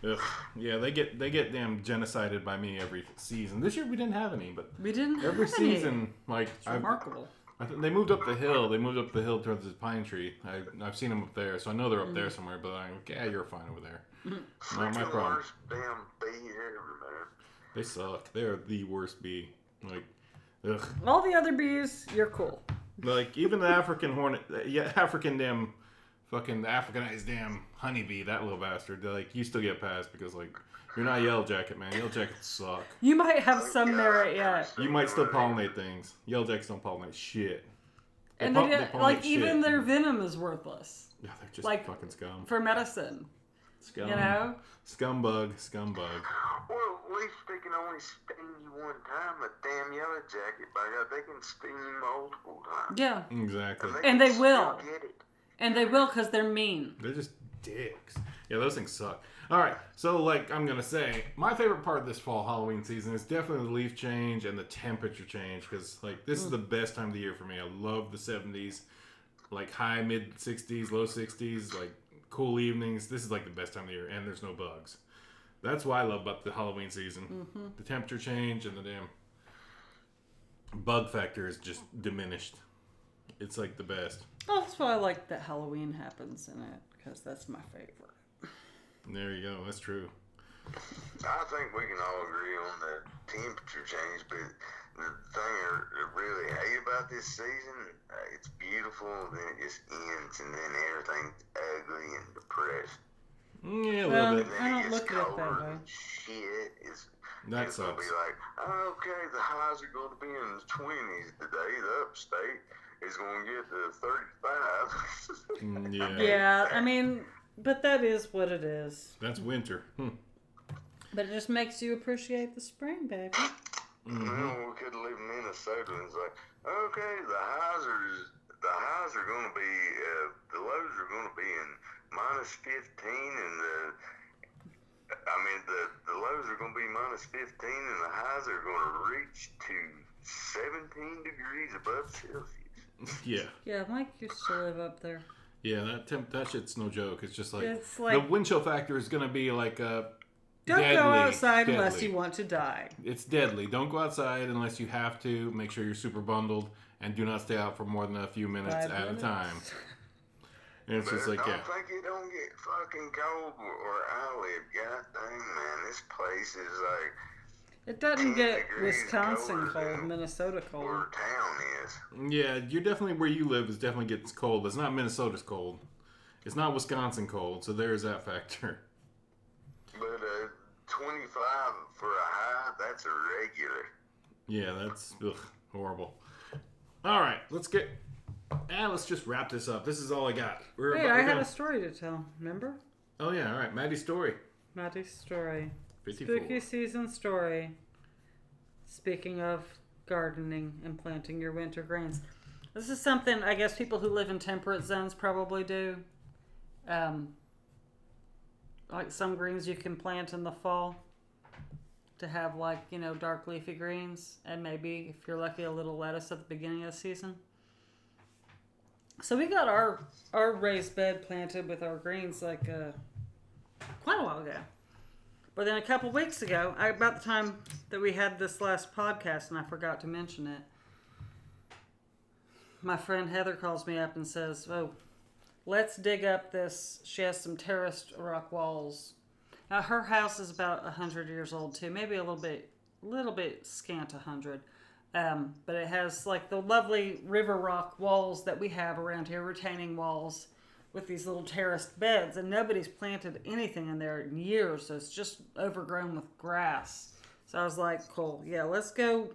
Ugh. Yeah, they get damn genocided by me every season. This year we didn't have any, but We didn't have every any. season, like It's remarkable. I think they moved up the hill. They moved up the hill towards the pine tree. I've seen them up there, so I know they're up there somewhere. But I'm like, yeah, you're fine over there. Not my problem. Worst damn bee ever, man. They suck. They're the worst bee. Like, ugh. All the other bees, you're cool. Like even the African hornet, African damn, fucking Africanized damn honeybee, that little bastard. Like you still get passed because like you're not yellow jacket, man. Yellow jackets suck. You might have some merit yet. You might still pollinate things. Yellow jackets don't pollinate shit. And they they, pollinate like shit. even their venom is worthless Yeah, they're just like, fucking scum. for medicine. Scum. You know? Scumbug. Well, at least they can only sting you one time. A damn yellow jacket, by God, they can sting you multiple times. Yeah. Exactly. And they can will. still get it. And they will because they're mean. They're just dicks. Yeah, those things suck. All right, so like I'm gonna say, my favorite part of this fall Halloween season is definitely the leaf change and the temperature change because like this is the best time of the year for me. I love the 70s, like high mid 60s, low 60s, like cool evenings. This is like the best time of the year, and there's no bugs. That's what I love about the Halloween season. The temperature change and the damn bug factor is just diminished. It's like the best. Oh, that's why I like that Halloween happens in it because that's my favorite. There you go. That's true. I think we can all agree on the temperature change, but the thing I really hate about this season, it's beautiful, and then it just ends, and then everything's ugly and depressed. Yeah, a Well, little bit. I don't It's look at it that colder way. than shit. It's That gonna sucks. be like, okay, the highs are going to be in the 20s today. The upstate is going to get to 35. Yeah. Yeah, I mean, but that is what it is. That's winter. But it just makes you appreciate the spring, baby. We could live in Minnesota, and it's like, okay, the highs are going to be, the lows are going to be in minus 15, and the lows are going to be minus 15, and the highs are going to reach to 17 degrees above Celsius. Yeah. Yeah, Mike used to live up there. Yeah, that shit's no joke. It's just like, It's like- the wind chill factor is going to be like a Don't deadly, go outside unless deadly. you want to die. It's deadly. Don't go outside unless you have to. Make sure you're super bundled and do not stay out for more than a few minutes 5 at minutes. a time. And it's just But like, don't yeah. think it don't get fucking cold where I live. God dang, man, this place is like It doesn't 10 get degrees Wisconsin colder cold, than Minnesota where cold. town is. Yeah, you're definitely where you live is definitely getting cold. It's not Minnesota's cold. It's not Wisconsin cold, so there's that factor. But 25 for a high, that's a regular. Yeah, that's horrible. All right, let's just wrap this up. This is all I got. Hey, I had a story to tell, remember? Oh yeah, all right. Maddie's story. Maddie's story. 54. Spooky season story. Speaking of gardening and planting your winter greens. This is something I guess people who live in temperate zones probably do. Like some greens you can plant in the fall to have like, dark leafy greens, and maybe if you're lucky a little lettuce at the beginning of the season. So we got our raised bed planted with our greens like quite a while ago. But then a couple weeks ago, about the time that we had this last podcast, and I forgot to mention it, my friend Heather calls me up and says, "Oh, let's dig up this." She has some terraced rock walls. Now her house is about 100 years old too, maybe a little bit scant 100. But it has like the lovely river rock walls that we have around here, retaining walls with these little terraced beds, and nobody's planted anything in there in years, so it's just overgrown with grass. So I was like, cool, yeah, let's go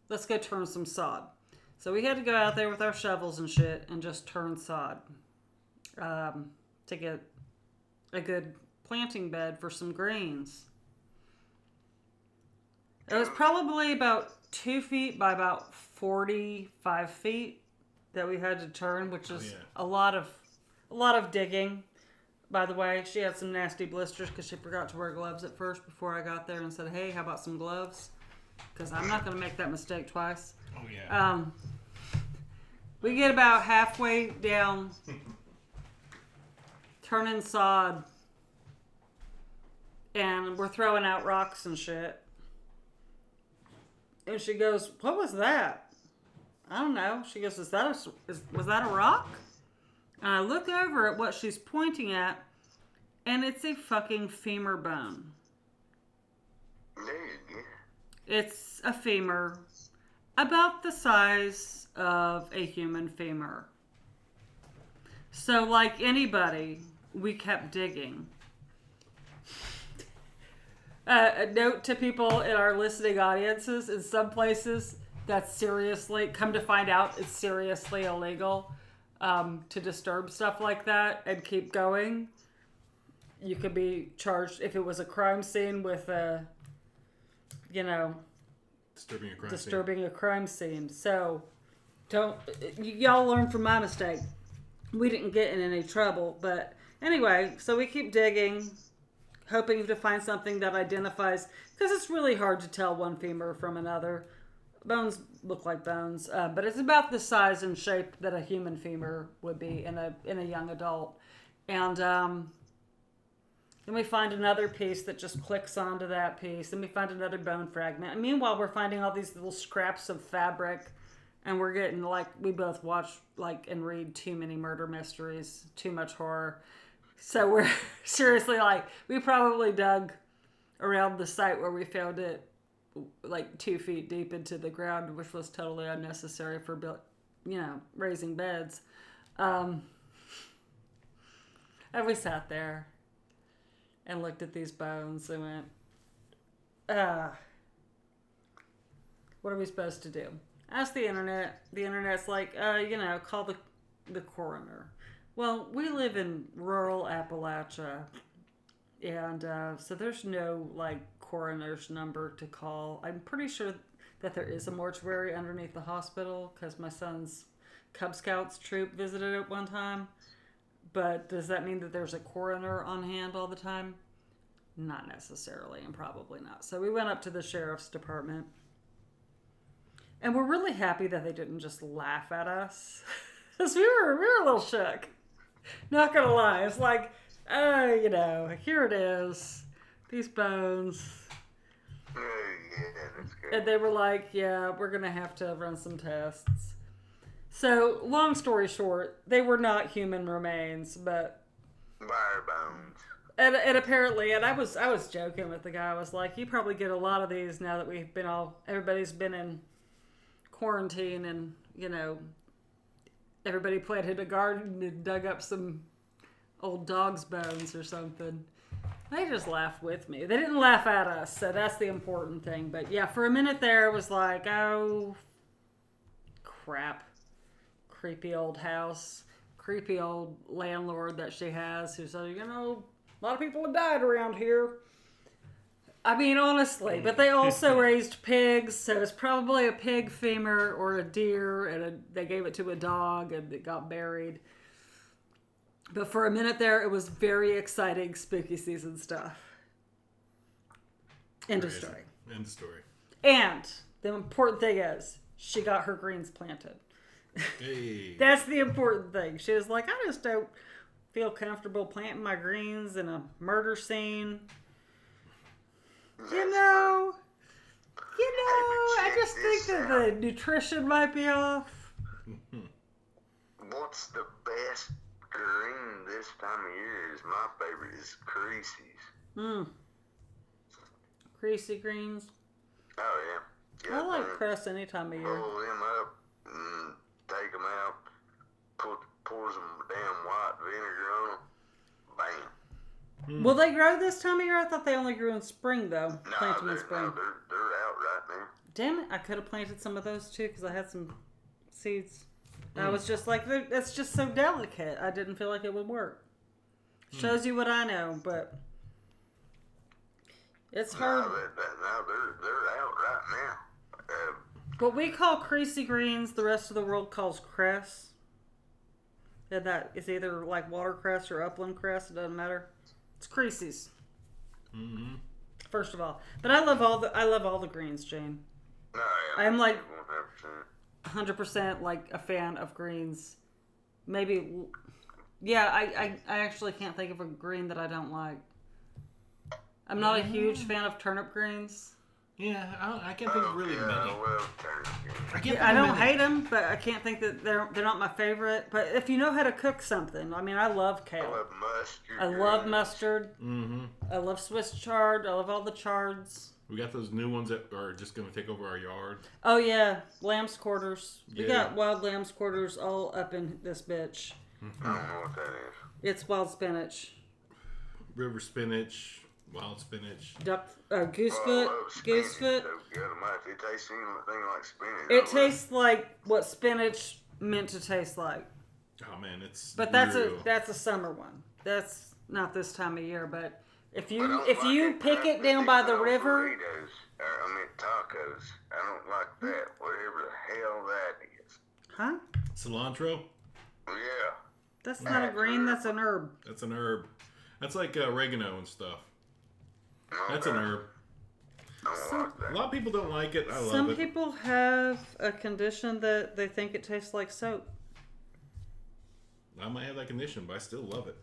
turn some sod. So we had to go out there with our shovels and shit and just turn sod to get a good planting bed for some greens. It was probably about 2 feet by about 45 feet that we had to turn, which is a lot of digging. By the way, she had some nasty blisters because she forgot to wear gloves at first before I got there and said, "Hey, how about some gloves?" Because I'm not going to make that mistake twice. Oh, yeah. We get about halfway down, turning sod, and we're throwing out rocks and shit. And she goes, "What was that?" I don't know. She goes, was that a rock? And I look over at what she's pointing at, and it's a fucking femur bone. It's a femur about the size of a human femur. So like anybody, we kept digging. A note to people in our listening audiences: in some places, that's seriously, come to find out, it's seriously illegal to disturb stuff like that and keep going. You could be charged if it was a crime scene with disturbing a crime scene. So y'all learn from my mistake. We didn't get in any trouble, but anyway, so we keep digging, hoping to find something that identifies, because it's really hard to tell one femur from another. Bones look like bones, but it's about the size and shape that a human femur would be in a young adult. And then we find another piece that just clicks onto that piece. Then we find another bone fragment. And meanwhile, we're finding all these little scraps of fabric, and we're getting we both watch and read too many murder mysteries, too much horror. So we're seriously we probably dug around the site where we found it 2 feet deep into the ground, which was totally unnecessary for raising beds. And we sat there and looked at these bones and went, what are we supposed to do? Ask the internet. The internet's like, call the coroner. Well, we live in rural Appalachia, and so there's no coroner's number to call. I'm pretty sure that there is a mortuary underneath the hospital because my son's Cub Scouts troop visited it one time. But does that mean that there's a coroner on hand all the time? Not necessarily, and probably not. So we went up to the sheriff's department, and we're really happy that they didn't just laugh at us, because we were a little shook. Not gonna lie, it's here it is, these bones. That's good. And they were like, yeah, we're gonna have to run some tests. So, long story short, they were not human remains, but Fire bones. and apparently, and I was joking with the guy. I was like, you probably get a lot of these now that everybody's been in quarantine, and everybody planted a garden and dug up some old dog's bones or something. They just laughed with me. They didn't laugh at us, so that's the important thing. But yeah, for a minute there, it was like, oh, crap. Creepy old house. Creepy old landlord that she has who said, a lot of people have died around here. I mean, honestly, but they also raised pigs, so it's probably a pig femur or a deer, and they gave it to a dog, and it got buried. But for a minute there, it was very exciting, spooky season stuff. End of story. End of story. And the important thing is, she got her greens planted. Hey. That's the important thing. She was like, I just don't feel comfortable planting my greens in a murder scene. You know, I just think that the nutrition might be off. What's the best green this time of year is my favorite is creases. Creasy greens. Oh, yeah. I like cress any time of year. Roll them up and take them out, pour some damn white vinegar on them. Bam. Will they grow this time of year? I thought they only grew in spring, though. No, Plant them in spring. they're out right now. Damn it, I could have planted some of those too because I had some seeds. I was just like, that's just so delicate. I didn't feel like it would work. Shows you what I know, but it's hard. No, they're out right now. What we call creasy greens, the rest of the world calls cress. And that is either like watercress or upland cress. It doesn't matter. It's creases. Mm-hmm. First of all, but I love all the greens, Jane. No, yeah, I'm like 100%. 100% like a fan of greens. Maybe, yeah. I actually can't think of a green that I don't like. I'm not a huge fan of turnip greens. Yeah, I can't think of really many. Well, I don't hate them, but I can't think that they're not my favorite. But if you know how to cook something, I mean, I love kale. I love mustard. I love mustard. Mm-hmm. I love Swiss chard. I love all the chards. We got those new ones that are just going to take over our yard. Oh, yeah. Lamb's quarters. We Yeah. got wild lamb's quarters all up in this bitch. I don't know what that is. It's wild spinach. River spinach, wild spinach. Goosefoot. Goosefoot. It tastes anything like spinach. It tastes like what spinach meant to taste like. Oh man, it's. But real. that's a summer one. That's not this time of year, but if you Like pick it down by the river, burritos, tacos. I don't like that. Whatever the hell that is. huh? Cilantro. Yeah. That's not a green. That's an herb. That's an herb. That's like oregano and stuff. That's an herb. I don't like that. A lot of people don't like it. I love it. Some people have a condition that they think it tastes like soap. I might have that condition, but I still love it.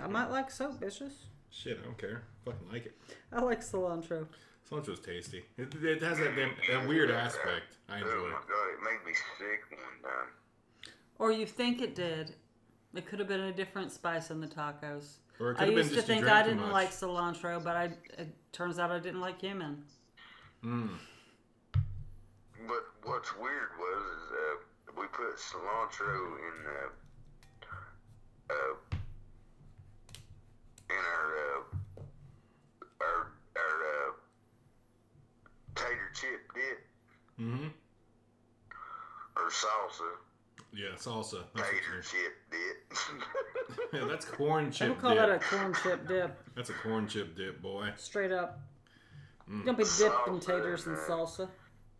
I might like soap, bitches. Shit, I don't care. Fucking like it. I like cilantro. Cilantro's tasty. It has that weird aspect. I enjoy Oh it. my god, it made me sick one time. Or you think it did. It could have been a different spice in the tacos. Or it could I have been used to just you think drank I too didn't much. like cilantro, but it turns out I didn't like cumin. But what's weird was we put cilantro in our tater chip dip Mm-hmm. or salsa. Yeah, salsa. That's, Tater chip dip. yeah, that's corn I chip would call dip. that a corn chip dip. That's a corn chip dip, boy. Straight up. Don't be dipping Salsa, taters in man. salsa.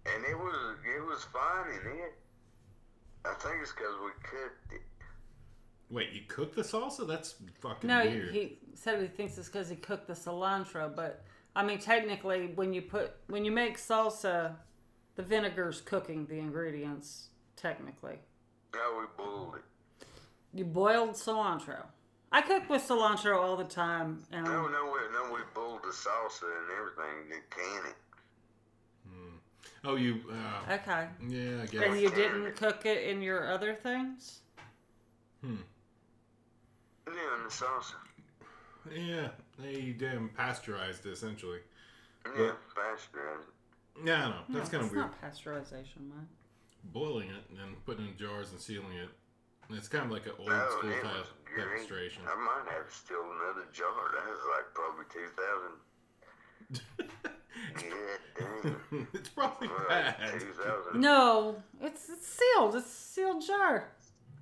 And it was fine in it. I think it's because we cooked it. Wait, you cook the salsa? That's fucking No, weird. he said he thinks it's because he cooked the cilantro, but I mean technically when you make salsa, the vinegar's cooking the ingredients, technically. No, we boiled it. You boiled cilantro. I cook with cilantro all the time. No, we boiled the salsa and everything to can it. Oh, you. Okay. Yeah, I guess. And you didn't cook it in your other things? Yeah, and the salsa. Yeah, they damn pasteurized it, essentially. Yeah, pasteurized. Yeah, I know. That's kind of weird. It's not pasteurization, man. Boiling it and then putting it in jars and sealing it. It's kind of like an old Oh, school it type was great. demonstration. I might have still another jar. That was like probably 2000. Yeah, damn. It's probably Well, bad. 2000. No, it's sealed. It's a sealed jar.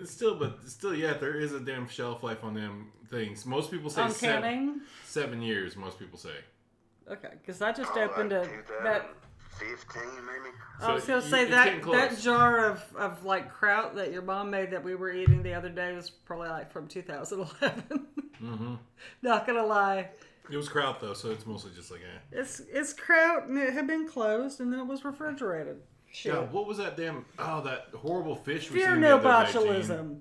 It's still, yeah, there is a damn shelf life on them things. Most people say I'm counting. 7 years, most people say. Okay, because I just opened like that. 2015 maybe. I was gonna So say it's that getting close. jar of like kraut that your mom made that we were eating the other day was probably like from 2011. Mm-hmm. Not gonna lie, It was kraut though, so it's mostly just like it's kraut and it had been closed and then it was refrigerated. Shit. God, what was that damn? Oh, that horrible fish we Fear seen no the other day, Gene. botulism.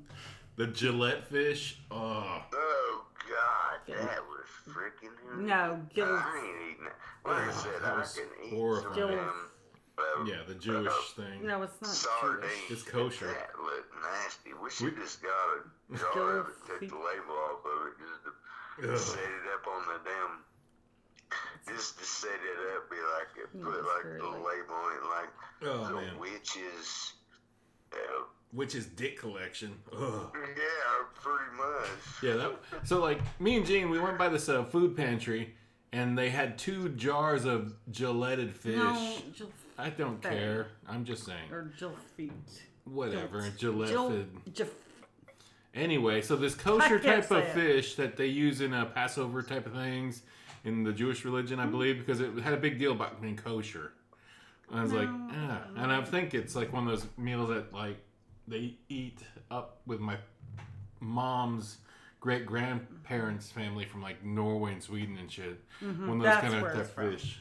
The Gillette fish. Oh, Oh God, that was freaking. No, gill. I ain't eating it. Like I said, that I was can eat horrifying. some yeah, the Jewish thing. No, it's not sardines. Jewish. It's kosher. That look nasty. We should just got a jar of it, take the label off of it, just to set it up on the damn. Just to set it up, be like put like the label on it, like Oh the man, witches. witch's dick collection. Ugh. Yeah, pretty much. Yeah, so like me and Gene, we went by this food pantry, and they had 2 jars of Gilletted fish. No, I don't care. I'm just saying. or Jill feet. Whatever, Gillette. Jill. Anyway, so this kosher type of fish that they use in Passover type of things in the Jewish religion, I believe, because it had a big deal about being kosher. And I was like, and I think it's like one of those meals that like they eat up with my mom's great grandparents' family from like Norway and Sweden and shit. Mm-hmm. One of those kind of type fish.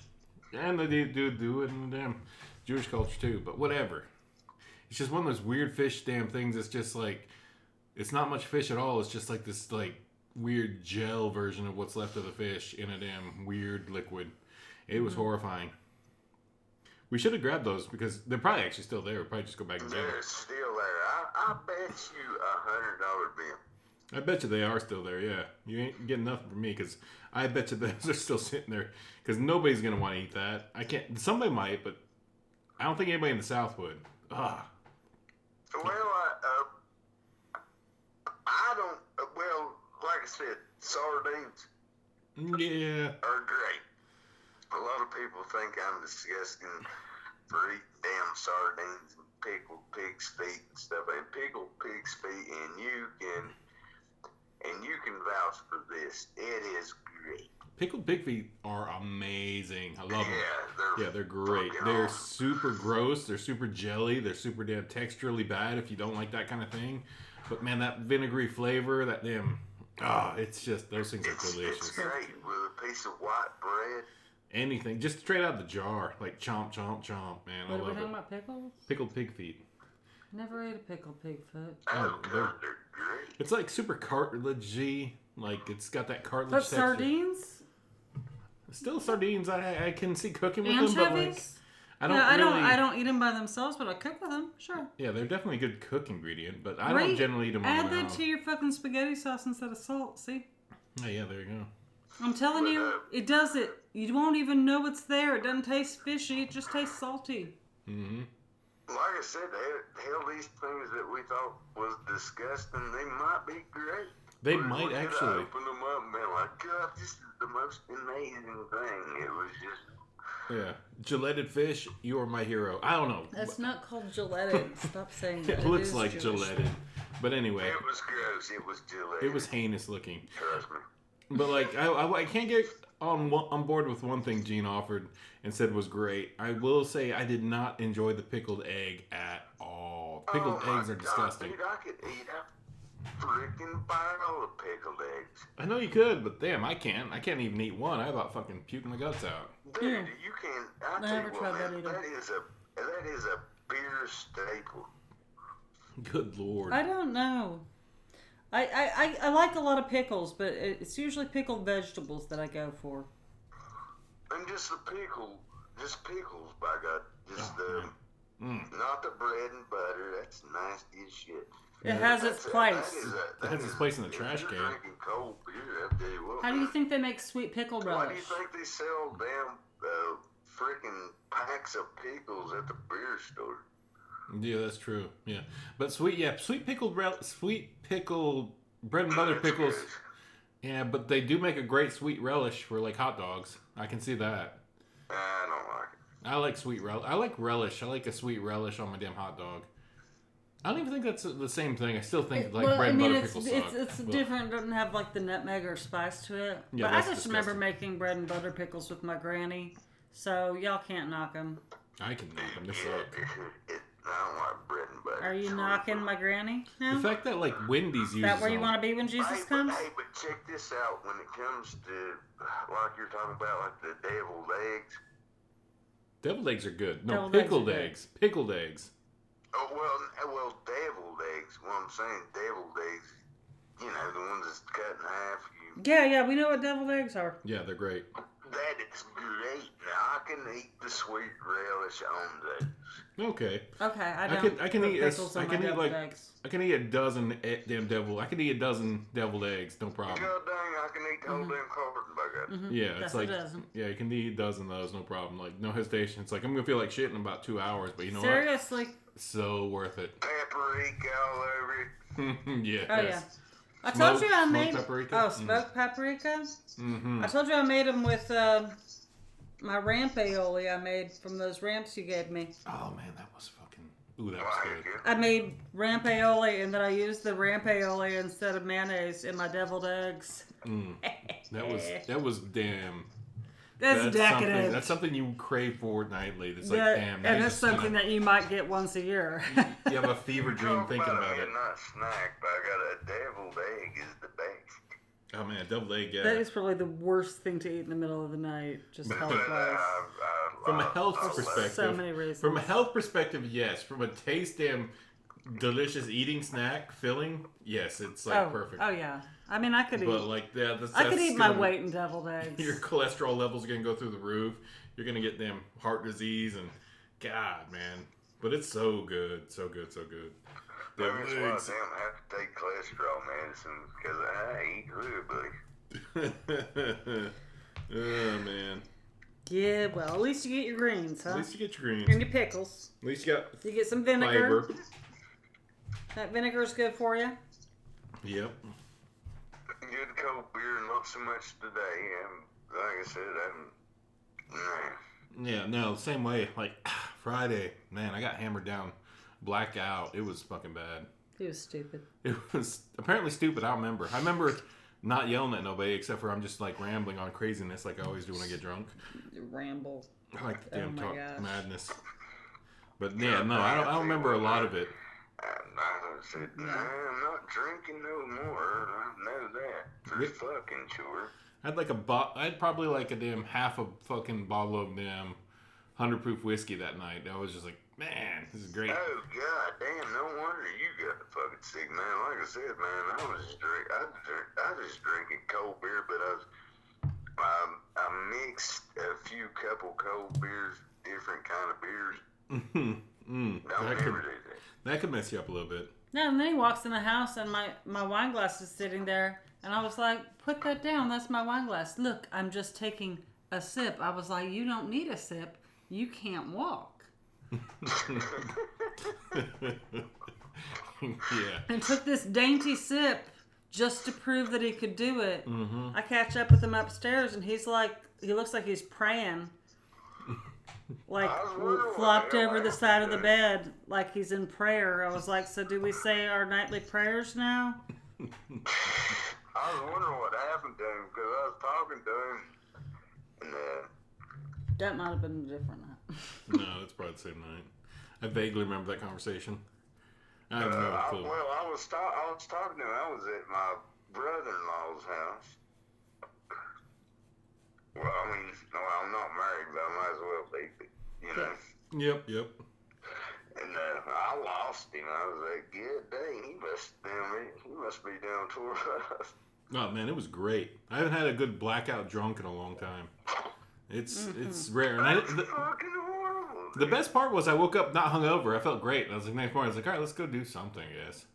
And they do it in the damn Jewish culture too, but whatever. It's just one of those weird fish damn things. It's just like, it's not much fish at all. It's just like this like weird gel version of what's left of the fish in a damn weird liquid. It was horrifying. We should have grabbed those because they're probably actually still there. We'll probably just go back and get them. They're still there. I bet you $100 bill. I bet you they are still there, yeah. You ain't getting nothing from me because I bet you those are still sitting there because nobody's going to want to eat that. I can't. Somebody might, but I don't think anybody in the South would. Ah. Well, I don't. Well, like I said, sardines Yeah. are great. A lot of people think I'm disgusting for eating damn sardines and pickled pig's feet and stuff. And pickled pig's feet, and you can vouch for this. It is great. Pickled pig feet are amazing. I love them. Yeah, They're great. fucking They're awesome. super gross. They're super jelly. They're super damn texturally bad if you don't like that kind of thing. But man, that vinegary flavor, that damn, it's just, those things are delicious. It's great with a piece of white bread. Anything, just straight out the jar, like chomp, chomp, chomp, man. I What are we love talking it. about? Pickles? Pickled pig feet. Never ate a pickled pig foot. Oh, they're- God, they're great. It's like super cartilagey. Like it's got that cartilage But texture. sardines? Still sardines. I can see cooking with them, but like Anchovies? I don't Yeah, really. I don't eat them by themselves, but I cook with them. Sure. Yeah, they're definitely a good cook ingredient, but I don't Great. generally eat them on Add their that own. to your fucking spaghetti sauce instead of salt. See? Oh, yeah, there you go. I'm telling you, it does it. You won't even know it's there. It doesn't taste fishy. It just tastes salty. Mm-hmm. Like I said, hell, these things that we thought was disgusting, they might be great. They We might could have actually. opened them up and been like, God, this is the most amazing thing. It was just. Yeah, Gilletted fish. You are my hero. I don't know. That's not called Gilletted. Stop saying that. It looks like Gilletted, but anyway, It was gross. It was Gillette. it was heinous looking. Trust me. But like, I can't get on board with one thing Gene offered and said was great. I will say I did not enjoy the pickled egg at all. Pickled Oh my eggs are God, disgusting. Dude, I could eat a freaking barrel of pickled eggs. I know you could, but damn, I can't. I can't even eat one. I about fucking puke my guts out. Dude, Yeah. you can. I I tell never you tried what, that man, either. that is a beer staple. Good lord. I don't know. I like a lot of pickles, but it's usually pickled vegetables that I go for. And just the pickles, by God. Just Oh, not the bread and butter. That's nasty as shit. It has its place. It has its place in the trash if can. you're drinking cold beer, I tell you what. How do you think they make sweet pickle Why do relish? you think they sell damn freaking packs of pickles at the beer store? Yeah, that's true. Yeah, but sweet pickled bread and butter That's pickles. good. Yeah, but they do make a great sweet relish for like hot dogs. I can see that. I don't like it. I like sweet relish. I like relish. I like a sweet relish on my damn hot dog. I don't even think that's the same thing. I still think bread and butter pickles suck. It's different. It doesn't have like the nutmeg or spice to it. Yeah, but that's I just remember making bread and butter pickles with my granny. So y'all can't knock them. I can knock them. They suck. I don't like bread and butter. Are you knocking my granny? The fact that like Wendy's uses that where you want to be when Jesus comes? But check this out. When it comes to like you're talking about, like the deviled eggs. Deviled eggs are good. No, Deviled pickled eggs are eggs. Pickled eggs. Oh well, deviled eggs. What I'm saying, deviled eggs. You know, the ones that's cut in half. Yeah, we know what deviled eggs are. Yeah, they're great. That is great. Now I can eat the sweet relish on those. Okay. Okay, I can eat. pickles on my deviled eggs. I can eat a dozen I can eat a dozen deviled eggs. No problem. God dang, I can eat the whole damn carton by God. Yeah, That's it's like a dozen. yeah, you can eat a dozen of those. No problem. Like no hesitation. It's like I'm gonna feel like shit in about 2 hours, but you know Seriously? what? So worth it. Paprika all over it. Yeah. Oh yeah. I told you I made paprika? smoked paprika. Mm-hmm. I told you I made them with my ramp aioli I made from those ramps you gave me. Oh man, that was fucking. Ooh, that was good. I made ramp aioli and then I used the ramp aioli instead of mayonnaise in my deviled eggs. That was damn. That's decadent. That's something you crave for nightly. That's Yeah, like damn. and that's something that you might get once a year. You have a fever dream thinking about it. Not snack, but I got a deviled egg is the best. Oh man, deviled egg. Yeah. That is probably the worst thing to eat in the middle of the night, just health-wise. From a health perspective, so many reasons. From a health perspective, yes. From a taste, damn delicious eating snack filling, yes, it's like perfect. Oh yeah, I mean I could eat. But like I could eat my weight in deviled eggs. Your cholesterol levels are gonna go through the roof. You're gonna get damn heart disease and God, man. But it's so good, so good, so good. That's why I damn have to take cholesterol medicine because I eat good, buddy. Oh man. Yeah, well, at least you get your greens, huh? At least you get your greens. And your pickles. At least you got You get some vinegar. fiber. That vinegar's good for you. Yep. Good cold beer, not so much today. Like I said, Yeah, no, same way. Like Friday, man, I got hammered down, blacked out. It was fucking bad. He was stupid. It was apparently stupid. I don't remember. I remember not yelling at nobody except for I'm just like rambling on craziness like I always do when I get drunk. Ramble. I like the damn talk gosh. madness. But yeah, no, I don't remember a lot of it. I said, I'm not drinking no more. I know that for fucking sure. I had like I had probably like a damn half a fucking bottle of damn 100 proof whiskey that night. I was just like, man, this is great. Oh god damn! No wonder you got the fucking sick, man. Like I said, man, I was just drinking cold beer, but I mixed a few couple cold beers, different kind of beers. That could mess you up a little bit. No, and then he walks in the house and my wine glass is sitting there. And I was like, put that down. That's my wine glass. Look, I'm just taking a sip. I was like, you don't need a sip. You can't walk. Yeah. And took this dainty sip just to prove that he could do it. Mm-hmm. I catch up with him upstairs and he's like, he looks like he's praying. Like flopped over the side of the bed like he's in prayer. I was like, so do we say our nightly prayers now? I was wondering what happened to him because I was talking to him. And, that might have been a different night. No, it's probably the same night. I vaguely remember that conversation. I have no clue. Well, I was talking to him. I was at my brother-in-law's house. Well, I mean, no, I'm not married, but I might as well be, you know. Yep. And I lost him. I was like, good day. He must be down toward us. Oh man, it was great. I haven't had a good blackout drunk in a long time. It's rare. And fucking horrible. The best part was I woke up not hungover. I felt great. And I was like, next morning, I was like, all right, let's go do something, I guess.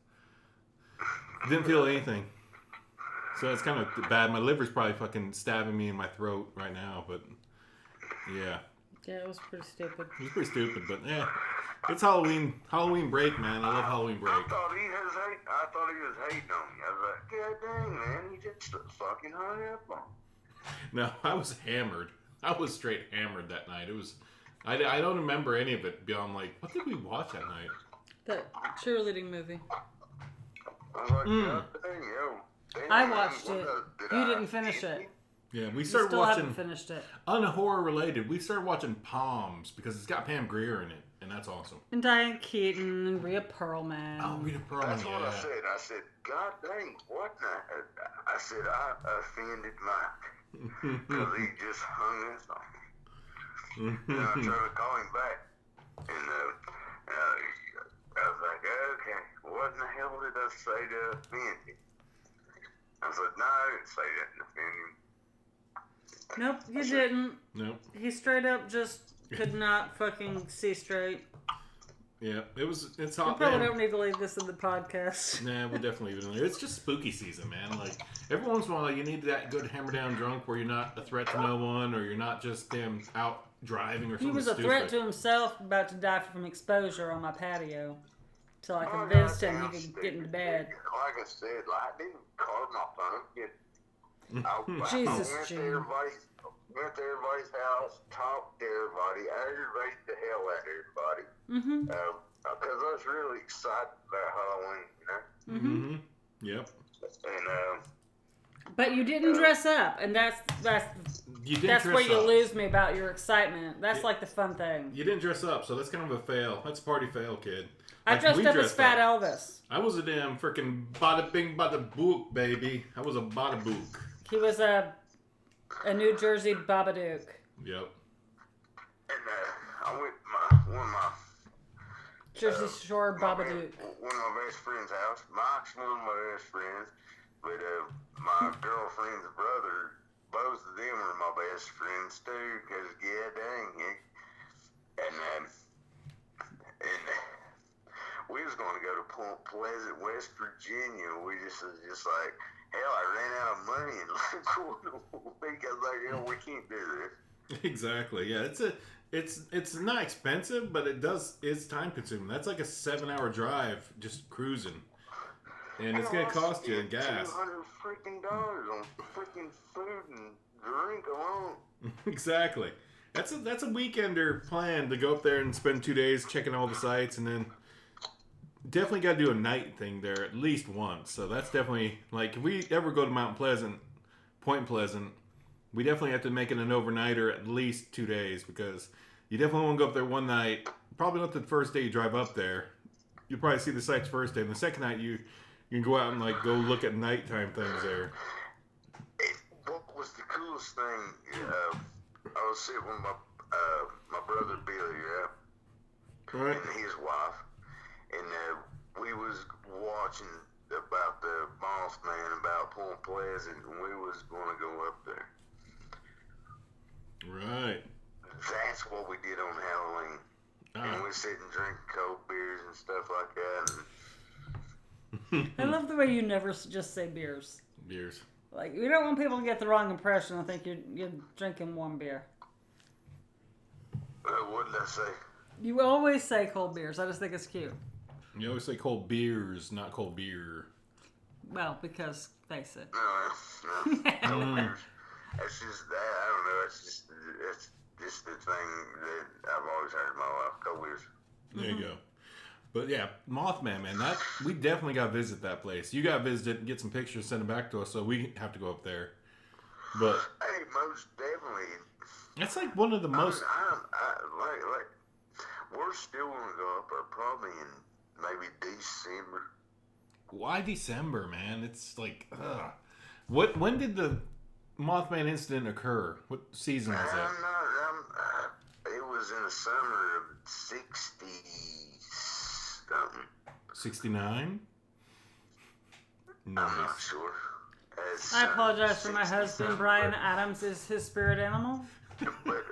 Didn't feel anything. So it's kind of bad. My liver's probably fucking stabbing me in my throat right now, but yeah. Yeah, it was pretty stupid. It was pretty stupid, but yeah. It's Halloween break, man. I love Halloween break. I thought he was hating on me. I was like, God dang, man, he just fucking hung up on me. No, I was hammered. I was straight hammered that night. It was, I don't remember any of it beyond like, what did we watch that night? That cheerleading movie. I was like, God dang, yo. Damn, I man, watched what it. the- did You I didn't finish miss it. Yeah, we You started still watching haven't finished it. unhorror related. We started watching Poms because it's got Pam Grier in it, and that's awesome. And Diane Keaton and Rhea Perlman. Oh, Rita Perlman, That's what I yeah. said. I said, God dang, what the? I said, I offended Mike. Because he just hung us off. And I tried to call him back. And I was like, okay, what in the hell did I say to offend him? I said, no, I didn't say that to offend him. Nope, you didn't. Nope. He straight up just could not fucking see straight. Yeah, it's We hot. probably man. don't need to leave this in the podcast. Nah, we'll definitely leave it in there. It's just spooky season, man. Like, every once in a while, you need that good hammer down drunk where you're not a threat to no one or you're not just damn out driving or He something was a stupid. threat to himself, about to die from exposure on my patio. Till I convinced him he could get into bed. Like I said, I didn't carve my pumpkin. I Jesus, went to Gene. everybody's house, talked to everybody, aggravated the hell out of everybody. Mm-hmm. Because I was really excited about Halloween, you know? Mm-hmm. Yep. And, But you didn't dress up, and that's You didn't that's dress where you up. lose me about your excitement. That's Yeah. like the fun thing. You didn't dress up, so that's kind of a fail. That's a party fail, kid. I Like, dressed we up as dressed Fat up. Elvis. I was a damn freaking bada bing bada book, baby. I was a bada book. He was a New Jersey Babadook. Yep. and I went one of my Jersey Shore Babadook. one of my best friend's house. Mike's one of my best friends, but my girlfriend's brother, both of them are my best friends too. Cause yeah, dang it. And we was going to go to Point Pleasant, West Virginia. We just was just like, hell, I ran out of money and like, I was like, hell, we can't do this. Exactly. Yeah, it's not expensive, but it's time consuming. That's like a 7-hour drive just cruising, and it's gonna cost you in gas. $200 freaking on freaking food and drink alone. Exactly. That's a weekender plan to go up there and spend 2 days checking all the sites, and then definitely got to do a night thing there at least once. So that's definitely, like, if we ever go to Point Pleasant, we definitely have to make it an overnighter at least 2 days, because you definitely want to go up there one night. Probably not the first day you drive up there. You'll probably see the sights first day, and the second night you can go out and like go look at nighttime things there. What was the coolest thing? I was sitting with my brother Billy, yeah, Right. and his wife, and we was watching about the Mothman, about Point Pleasant, and we was going to go up there. Right. That's what we did on Halloween. And we sit and drink cold beers and stuff like that. I love the way you never just say beers. Beers. Like, we don't want people to get the wrong impression. I think you're drinking warm beer. What did I say? You always say cold beers. I just think it's cute. You always say cold beers, not cold beer. Well, because face it. No, cold beers. That's just that. I don't know. It's just the thing that I've always heard in my life. Cold beers. There you go. But yeah, Mothman, man, that we definitely got to visit that place. You got to visit it and get some pictures, send them back to us, so we have to go up there. But Hey, most definitely. that's like one of the most. Like, we're still gonna go up there probably in maybe December. Why December, man? It's like, ugh. When did the Mothman incident occur? What season was it? It was in the summer of 60 something. 69? I'm not sure. I apologize for my husband. Brian Adams is his spirit animal. But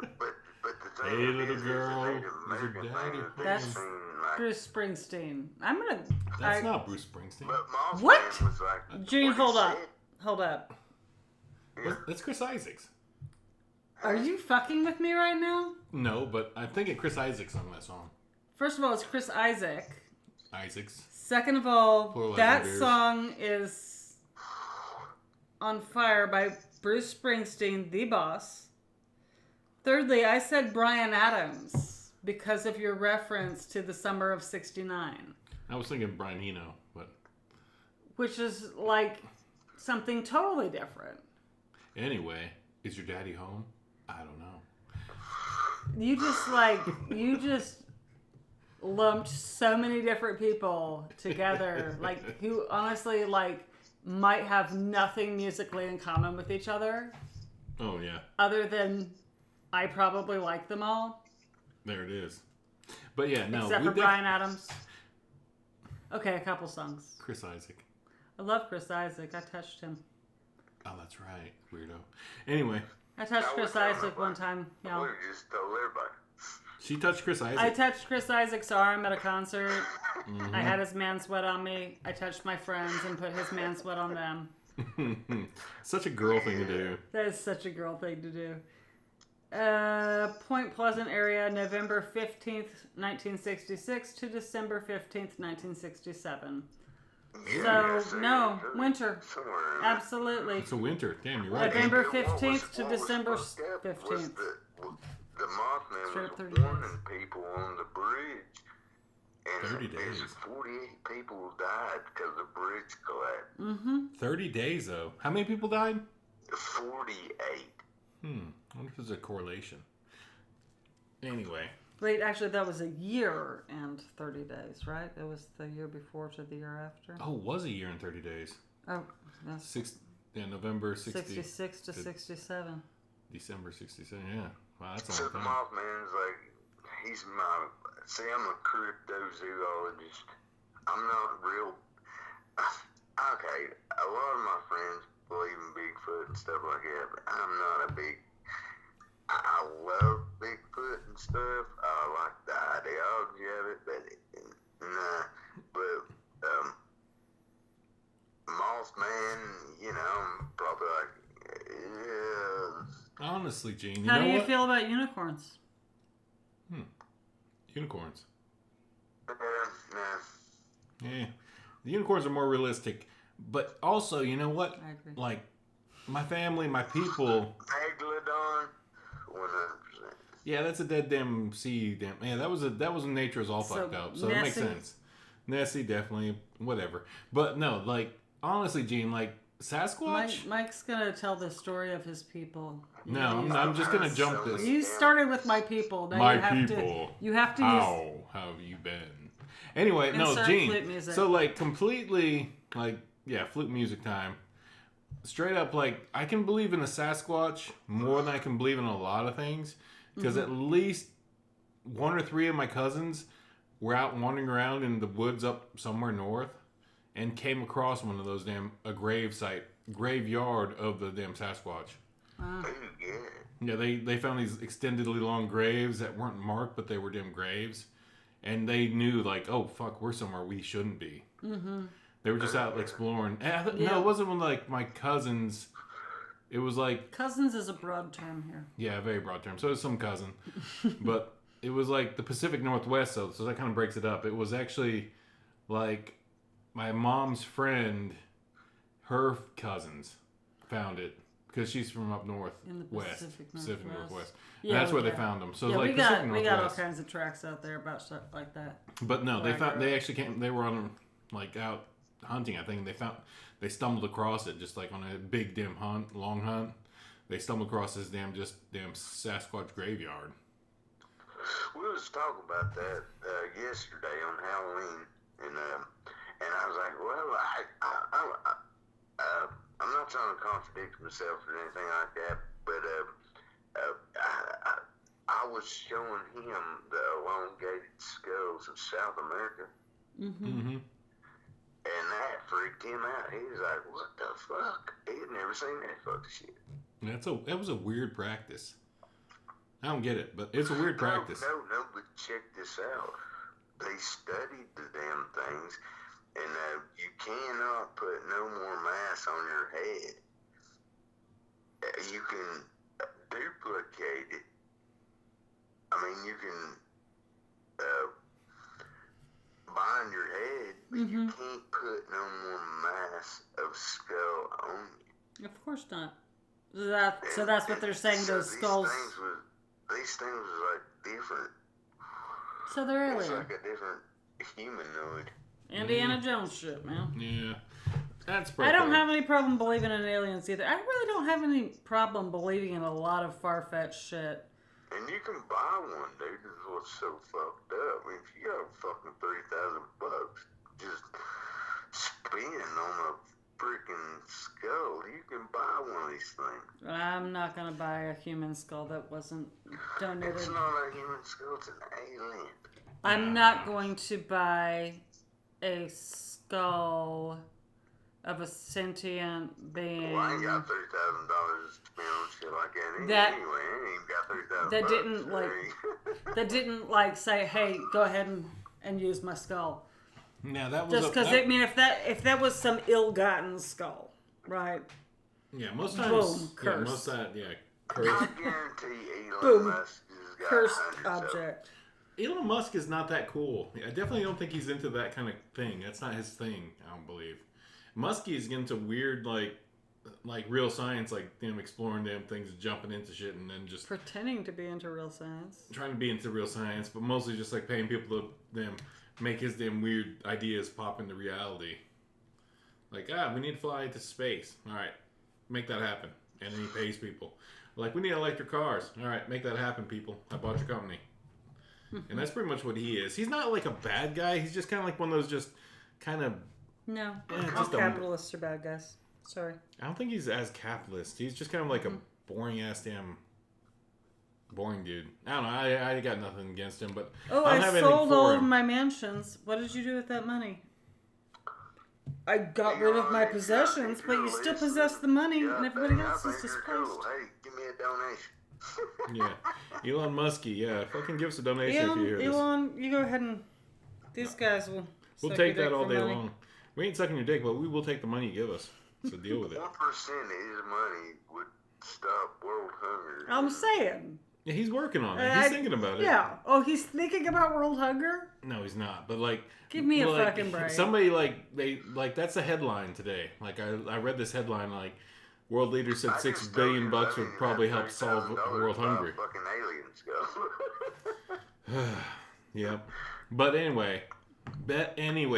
the thing Hey, little is girl, the Native is your American daddy thing that That's- they seem like. Bruce Springsteen. I'm gonna. That's not Bruce Springsteen. But Mothman What? was like. Gene, what he hold up. said. Hold up. That's Chris Isaacs. Are you fucking with me right now? No, but I'm thinking Chris Isaacs on that song. First of all, it's Chris Isaac. Isaacs. Second of all, Poor that Legendary. song is on fire by Bruce Springsteen, the boss. Thirdly, I said Brian Adams because of your reference to the summer of '69. I was thinking Brian Eno, but which is like something totally different. anyway, is your daddy home? I don't know. You just lumped so many different people together, like who honestly like might have nothing musically in common with each other. Oh yeah. Other than I probably like them all. There it is. But yeah, no. Except for Bryan Adams. Okay, a couple songs. Chris Isaac. I love Chris Isaac. I touched him. Oh, that's right. Weirdo. Anyway. I touched Chris Isaac one time. Yeah. We just told everybody. She touched Chris Isaac. I touched Chris Isaac's arm at a concert. Mm-hmm. I had his man sweat on me. I touched my friends and put his man sweat on them. Such a girl thing to do. That is such a girl thing to do. Point Pleasant area, November 15th, 1966 to December 15th, 1967. So, no, winter. Absolutely. It's a winter. Damn, you're right. November 15th to December 15th. The Mothman Straight was 30 warning days. people on the bridge. And 30 days. 48 people died because the bridge collapsed. Mm-hmm. 30 days, though. How many people died? 48. I wonder if there's a correlation. Anyway. Wait, actually, that was a year and 30 days, right? It was the year before to the year after. Oh, it was a year and 30 days. Oh, that's November 66 to 67. December 67, yeah. Wow, that's a So long the time. Mothman's like, he's my, see, I'm a cryptozoologist. I'm not real, okay, a lot of my friends believe in Bigfoot and stuff like that, but I'm not a big, I love Bigfoot and stuff. I like the ideology of it, but nah. But Mothman, you know, I'm probably like, yeah. Honestly, Gene, How do you what? feel about unicorns? Unicorns. Nah. Yeah. The unicorns are more realistic. But also, you know what? I agree. Like, my family, my people. Megalodon, 100%. Yeah, that's a dead damn sea. Yeah, that was in nature is all So, fucked up. So it makes Nessie? sense. Nessie, definitely, whatever. But no, like, honestly, Gene, like, Sasquatch? Mike's gonna tell the story of his people. No, I'm just gonna jump this. You started with my people. Now My you have people. You have to How have you been? Anyway, no, Insert Gene. flute music. So, like, completely, like, yeah, flute music time. Straight up, like, I can believe in a Sasquatch more than I can believe in a lot of things. Because at least one or three of my cousins were out wandering around in the woods up somewhere north and came across one of those graveyard of the damn Sasquatch. Wow. Yeah, they found these extendedly long graves that weren't marked, but they were damn graves. And they knew, like, oh, fuck, we're somewhere we shouldn't be. Mm-hmm. They were just out exploring. No, it wasn't one like my cousins. It was like... Cousins is a broad term here. Yeah, very broad term. So it's some cousin. But it was like the Pacific Northwest, so that kind of breaks it up. It was actually like my mom's friend, her cousins found it. Because she's from up north, In the west, Pacific Northwest. Yeah, And that's where yeah. they found them. So Yeah, like we Pacific got Northwest. all kinds of tracks out there about stuff like that. But no, they Right. they actually came. They were on like out hunting. I think they stumbled across it just like on a big damn long hunt. They stumbled across this damn Sasquatch graveyard. We was talking about that yesterday on Halloween, and I was like, well, I'm not trying to contradict myself or anything like that, but I was showing him the elongated skulls of South America, Mm-hmm. and that freaked him out. He was like, what the fuck? He had never seen that fucking shit. That was a weird practice. I don't get it, but it's a weird practice. No, but check this out. They studied the damn things, and you cannot put no more mass on your head. You can duplicate it. I mean, you can bind your head, but you can't put no more mass of skull on you. Of course not. So that's what they're saying. So Those skulls. These things was like different. So they're It's alien. like a different humanoid. Indiana Jones shit, man. Yeah. That's I don't have any problem believing in aliens either. I really don't have any problem believing in a lot of far-fetched shit. And you can buy one, dude. This is what's so fucked up. I mean, if you got fucking $30,000 just spend on a freaking skull, you can buy one of these things. I'm not gonna buy a human skull that wasn't donated. It's not a human skull, it's an alien. I'm not going to buy a skull of a sentient being. Well, I ain't got $30,000 to spend on shit like that anyway. I ain't got $30,000. That didn't like say, hey, go ahead and use my skull. Yeah, that was just because I mean, if that was some ill-gotten skull, right? Yeah, most times. Boom, Yeah, cursed. most of that. Yeah, I cursed. guarantee Elon Boom. Musk has got Cursed hundreds of them. object. Elon Musk is not that cool. I definitely don't think he's into that kind of thing. That's not his thing. I don't believe. Muskie is into weird, like real science, like them exploring them things, jumping into shit, and then just Pretending to be into real science. trying to be into real science, but mostly just like paying people to them make his damn weird ideas pop into reality. Like, we need to fly into space. All right, make that happen. And then he pays people. Like, we need electric cars. All right, make that happen, people. I bought your company. And that's pretty much what he is. He's not like a bad guy. He's just kind of like one of those just kind of... No, Yeah, all just capitalists are bad guys. Sorry. I don't think he's as capitalist. He's just kind of like a boring-ass damn... boring dude. I don't know. I got nothing against him, but... Oh, I don't I have anything sold for all him. of my mansions. What did you do with that money? I got rid of my possessions, but you still possess the money, and everybody else is displaced. Hey, give me a donation. Yeah. Elon Muskie, yeah. Fucking give us a donation if you hear this. Elon, you go ahead and... These guys will We'll suck take your that dick all for day money. long. We ain't sucking your dick, but we will take the money you give us. So deal with it. 1% of his money would stop world hunger. I'm saying. Yeah, he's working on it. He's thinking about it. Yeah. Oh, he's thinking about world hunger? No, he's not. But like, Give me a fucking break. Somebody that's a headline today. Like I read this headline like, world leaders said $6 billion would probably help solve world hunger. Fucking aliens go. Yep. But anyway,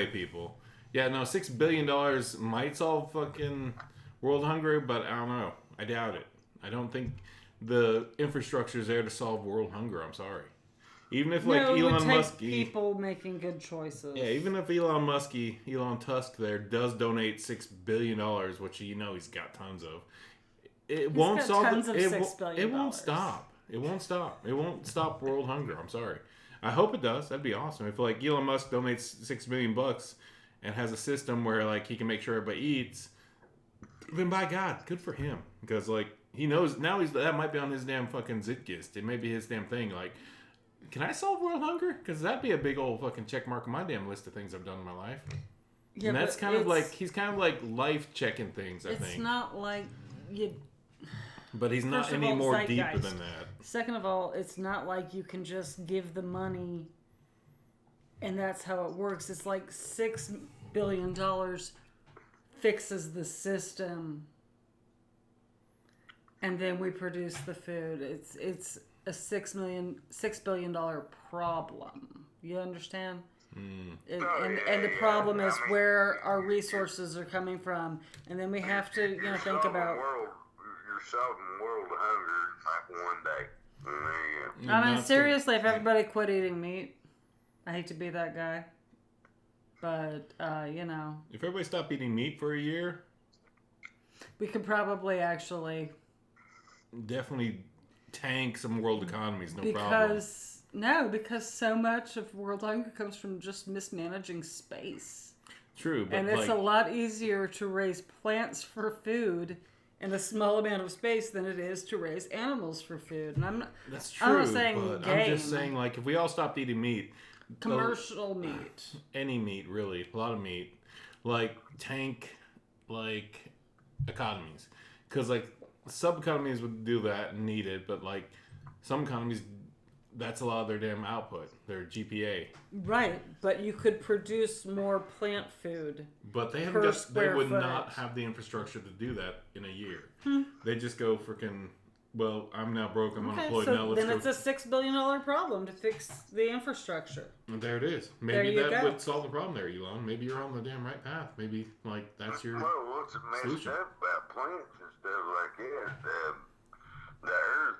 people. Yeah, no, $6 billion might solve fucking world hunger, but I don't know. I doubt it. I don't think the infrastructure is there to solve world hunger. I'm sorry. Even if like Elon Musk, people making good choices. yeah, even if Elon Tusk there does donate $6 billion, which you know he's got tons of, it won't solve it won't stop. It won't stop. It won't stop world hunger. I'm sorry. I hope it does. That'd be awesome. If like Elon Musk donates $6 million and has a system where like he can make sure everybody eats, then by God, good for him. Because like he knows now that might be on his damn fucking Zitgist. It may be his damn thing. Like, can I solve world hunger? Because that'd be a big old fucking check mark on my damn list of things I've done in my life. Yeah, and that's kind of like he's kind of like life checking things. I think it's not like you. But he's not any more deeper than that. Second of all, it's not like you can just give the money and that's how it works. It's like $6 billion fixes the system and then we produce the food. It's a $6 billion problem. You understand? And the problem is where our resources are coming from. And then we have to, think about... You're solving world hunger like one day. And there you go. I mean, seriously, if everybody quit eating meat, I hate to be that guy, but, If everybody stopped eating meat for a year... we could probably actually... definitely tank some world economies, problem. Because so much of world hunger comes from just mismanaging space. True, but and it's a lot easier to raise plants for food in a small amount of space than it is to raise animals for food. And that's true. I'm not saying but game. I'm just saying, like, if we all stopped eating meat, commercial meat, any meat really, a lot of meat, like tank, like economies, because like sub economies would do that and need it, but like some economies. That's a lot of their damn output, their GPA. Right, but you could produce more plant food. But they would not have the infrastructure to do that in a year. They just go freaking well, I'm now broke. I'm Okay, unemployed so now. Let's then go. it's a $6 billion problem to fix the infrastructure. And there it is. There Maybe you that go. would solve the problem there, Elon. Maybe you're on the damn right path. Maybe, like, that's your Well, what's messed solution. up about plants and stuff like that? The earth,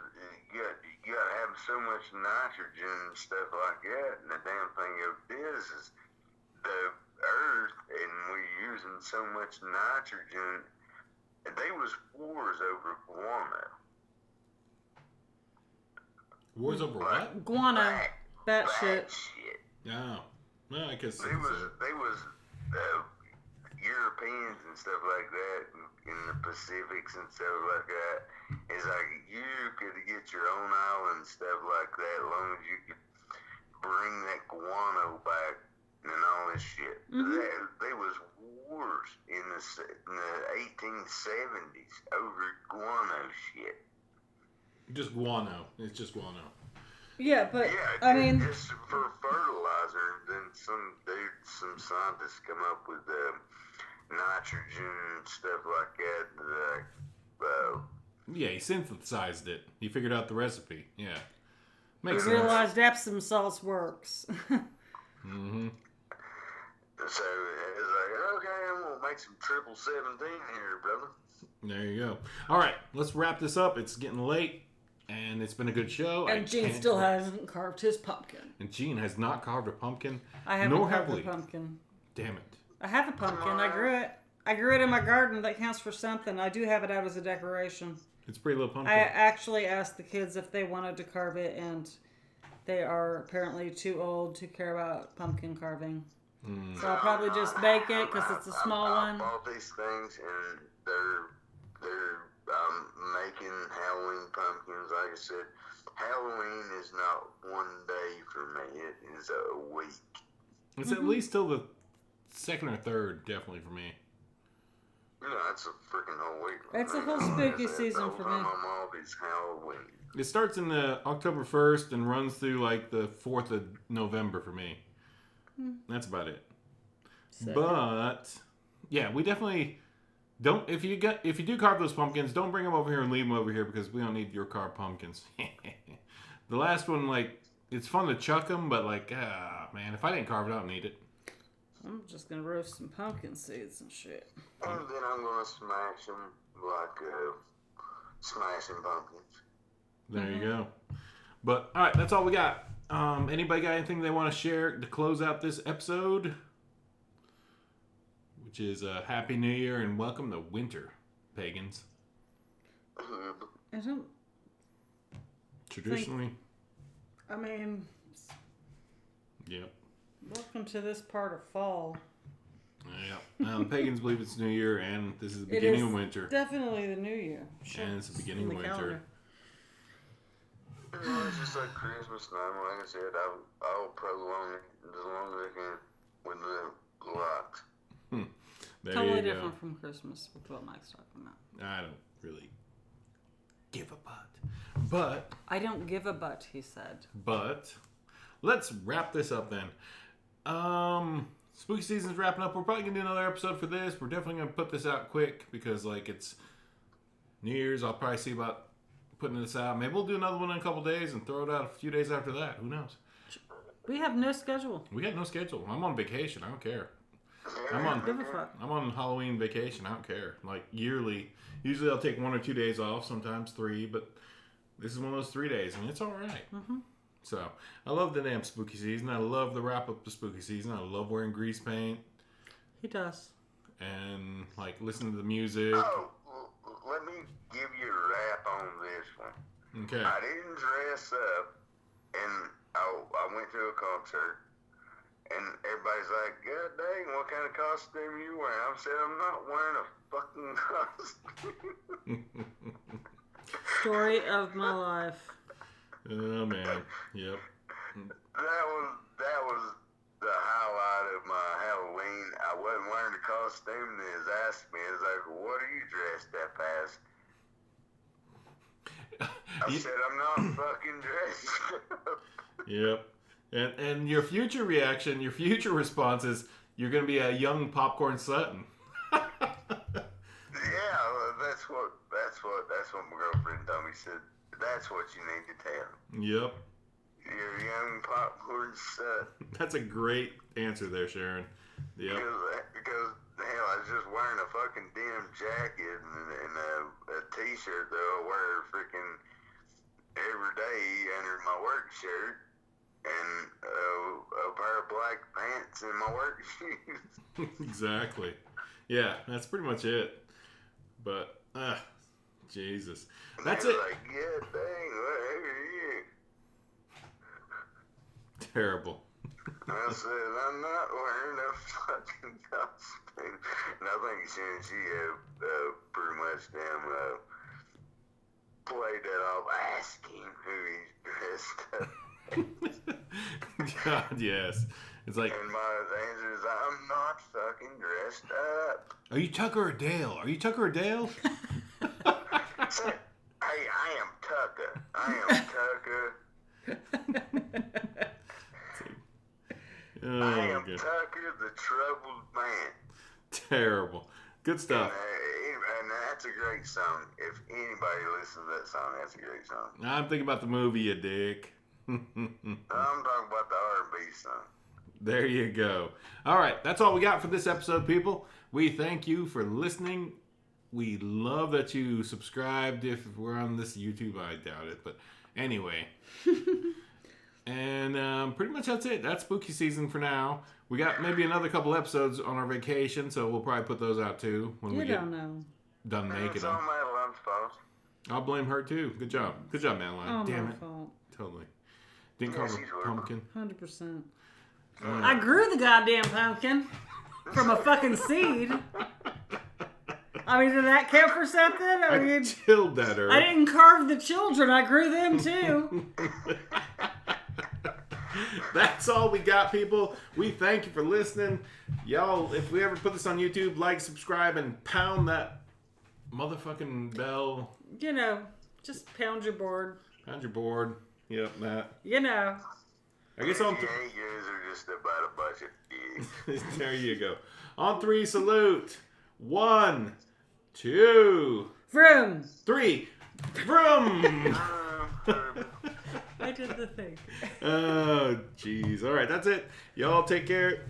you gotta have so much nitrogen and stuff like that. And the damn thing of this is the earth, and we're using so much nitrogen. They was wars over guano. Wars over what? Guano. That Bad shit. shit. Oh. Well, I guess They was Europeans and stuff like that in the Pacifics and stuff like that. It's like you could get your own island and stuff like that as long as you could bring that guano back and all this shit. They was wars in the 1870s over guano shit. just guano. It's just guano. Yeah, but Yeah, I mean, just for fertilizer. Then some scientists come up with nitrogen and stuff like that. Yeah, he synthesized it. He figured out the recipe. Yeah. we Makes sense. realized Epsom salts works. Mm-hmm. So it's like, okay, I'm gonna make some 17 here, brother. There you go. All right, let's wrap this up. It's getting late, and it's been a good show. And Gene still hasn't carved his pumpkin. And Gene has not carved a pumpkin. I haven't nor carved have a we. pumpkin. Damn it. I have a pumpkin. I grew it. I grew it in my garden. That counts for something. I do have it out as a decoration. It's a pretty little pumpkin. I actually asked the kids if they wanted to carve it, and they are apparently too old to care about pumpkin carving. So I'll probably just bake it because it's a small I one. bought these things and they're making Halloween pumpkins. Like I said, Halloween is not one day for me. It is a week. It's at least till the second or third, definitely for me. You know, that's a freaking whole week. It's a whole spooky season for me. My mom is Halloween. It starts in the October 1st and runs through like the 4th of November for me. That's about it. But yeah, we definitely don't. If you do carve those pumpkins, don't bring them over here and leave them over here because we don't need your carved pumpkins. The last one, like, it's fun to chuck them, but like, man, if I didn't carve it, I don't need it. I'm just gonna roast some pumpkin seeds and shit. And then I'm gonna smash them like smashing pumpkins. There you go. But all right, that's all we got. Anybody got anything they want to share to close out this episode? Which is Happy New Year and welcome to winter, pagans. I don't. Traditionally. I mean, Yep. welcome to this part of fall. Yep. Pagans believe it's New Year and this is the It beginning is of winter. Definitely the new year. And it's the beginning In of the winter. calendar. You know, it's just like Christmas time. Like I said, I'll prolong it as long as I can with the locks. There Totally you go. different from Christmas, with what Mike's talking about. I don't really give a butt. But I don't give a butt, he said. Let's wrap this up then. Spooky season's wrapping up. We're probably gonna do another episode for this. We're definitely gonna put this out quick because like it's New Year's. I'll probably see about putting this out. Maybe we'll do another one in a couple days and throw it out a few days after that. Who knows? We have no schedule. We got no schedule. I'm on vacation. I don't care. Give a fuck. I'm on Halloween vacation. I don't care. Like yearly. Usually I'll take 1 or 2 days off. Sometimes 3, but this is one of those 3 days, and it's all right. So I love the damn spooky season. I love the wrap up the spooky season. I love wearing grease paint He does. and like listening to the music. Oh, let me give you a rap on this one. Okay. I didn't dress up, and I went to a concert, and everybody's like, God dang, what kind of costume you wearing? I said, I'm not wearing a fucking costume. Story of my life. Oh man. Yep. That was the highlight of my Halloween. I wasn't wearing a costume, and they asked me, it's like, what are you dressed up as? I said, I'm not fucking dressed up. Yep. And your future reaction, your future response is you're gonna be a young popcorn Sutton. Yeah, That's what my girlfriend told me. She said, that's what you need to tell. Yep. Your young popcorn son. That's a great answer there, Sharon. Yep. Because hell, I was just wearing a fucking denim jacket and a t-shirt that I wear freaking every day under my work shirt, and a pair of black pants and my work shoes. Exactly. Yeah, that's pretty much it. But, Jesus. That's it. Like, yeah, dang, whatever, yeah. Terrible. I said, I'm not wearing a fucking costume. And I think she pretty much played that off, asking who he's dressed up. God, yes. It's like, And my answer is, I'm not fucking dressed up. are you Tucker or Dale? Are you Tucker or Dale? Say, I am Tucker. I am Tucker. Oh, I am God. Tucker, the troubled man. Terrible. Good stuff. And that's a great song. If anybody listens to that song, that's a great song. I'm thinking about the movie, you dick. I'm talking about the R&B song. There you go. All right, that's all we got for this episode, people. We thank you for listening. We love that you subscribed. If we're on this YouTube, I doubt it. But anyway. And pretty much that's it. That's spooky season for now. We got maybe another couple episodes on our vacation, so we'll probably put those out too when we get don't know. done making It's them. all Madeline's fault. I'll blame her too. Good job. Good job, Madeline. Oh, Damn my it. fault. Totally. Didn't Yeah, call she's her horrible. pumpkin. 100%. Uh, I grew the goddamn pumpkin from a fucking seed. I mean, did that count for something? I mean, chilled at her. I didn't carve the children. I grew them too. That's all we got, people. We thank you for listening. Y'all, if we ever put this on YouTube, like, subscribe, and pound that motherfucking bell. You know, just pound your board. Pound your board. Yep, that. You know. I guess on... You guys are just about a bunch of dicks. There you go. On 3, salute. 1, 2, Vroom. 3. Vroom! I did the thing. Oh, jeez. All right, that's it. Y'all take care.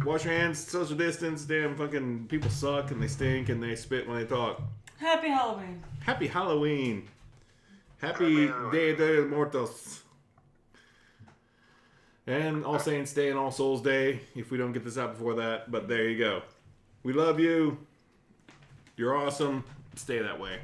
Wash your hands. Social distance. Damn fucking people suck and they stink and they spit when they talk. Happy Halloween. Happy Halloween. Happy Dia de Muertos. And All Saints Day and All Souls Day if we don't get this out before that. But there you go. We love you. You're awesome. Stay that way.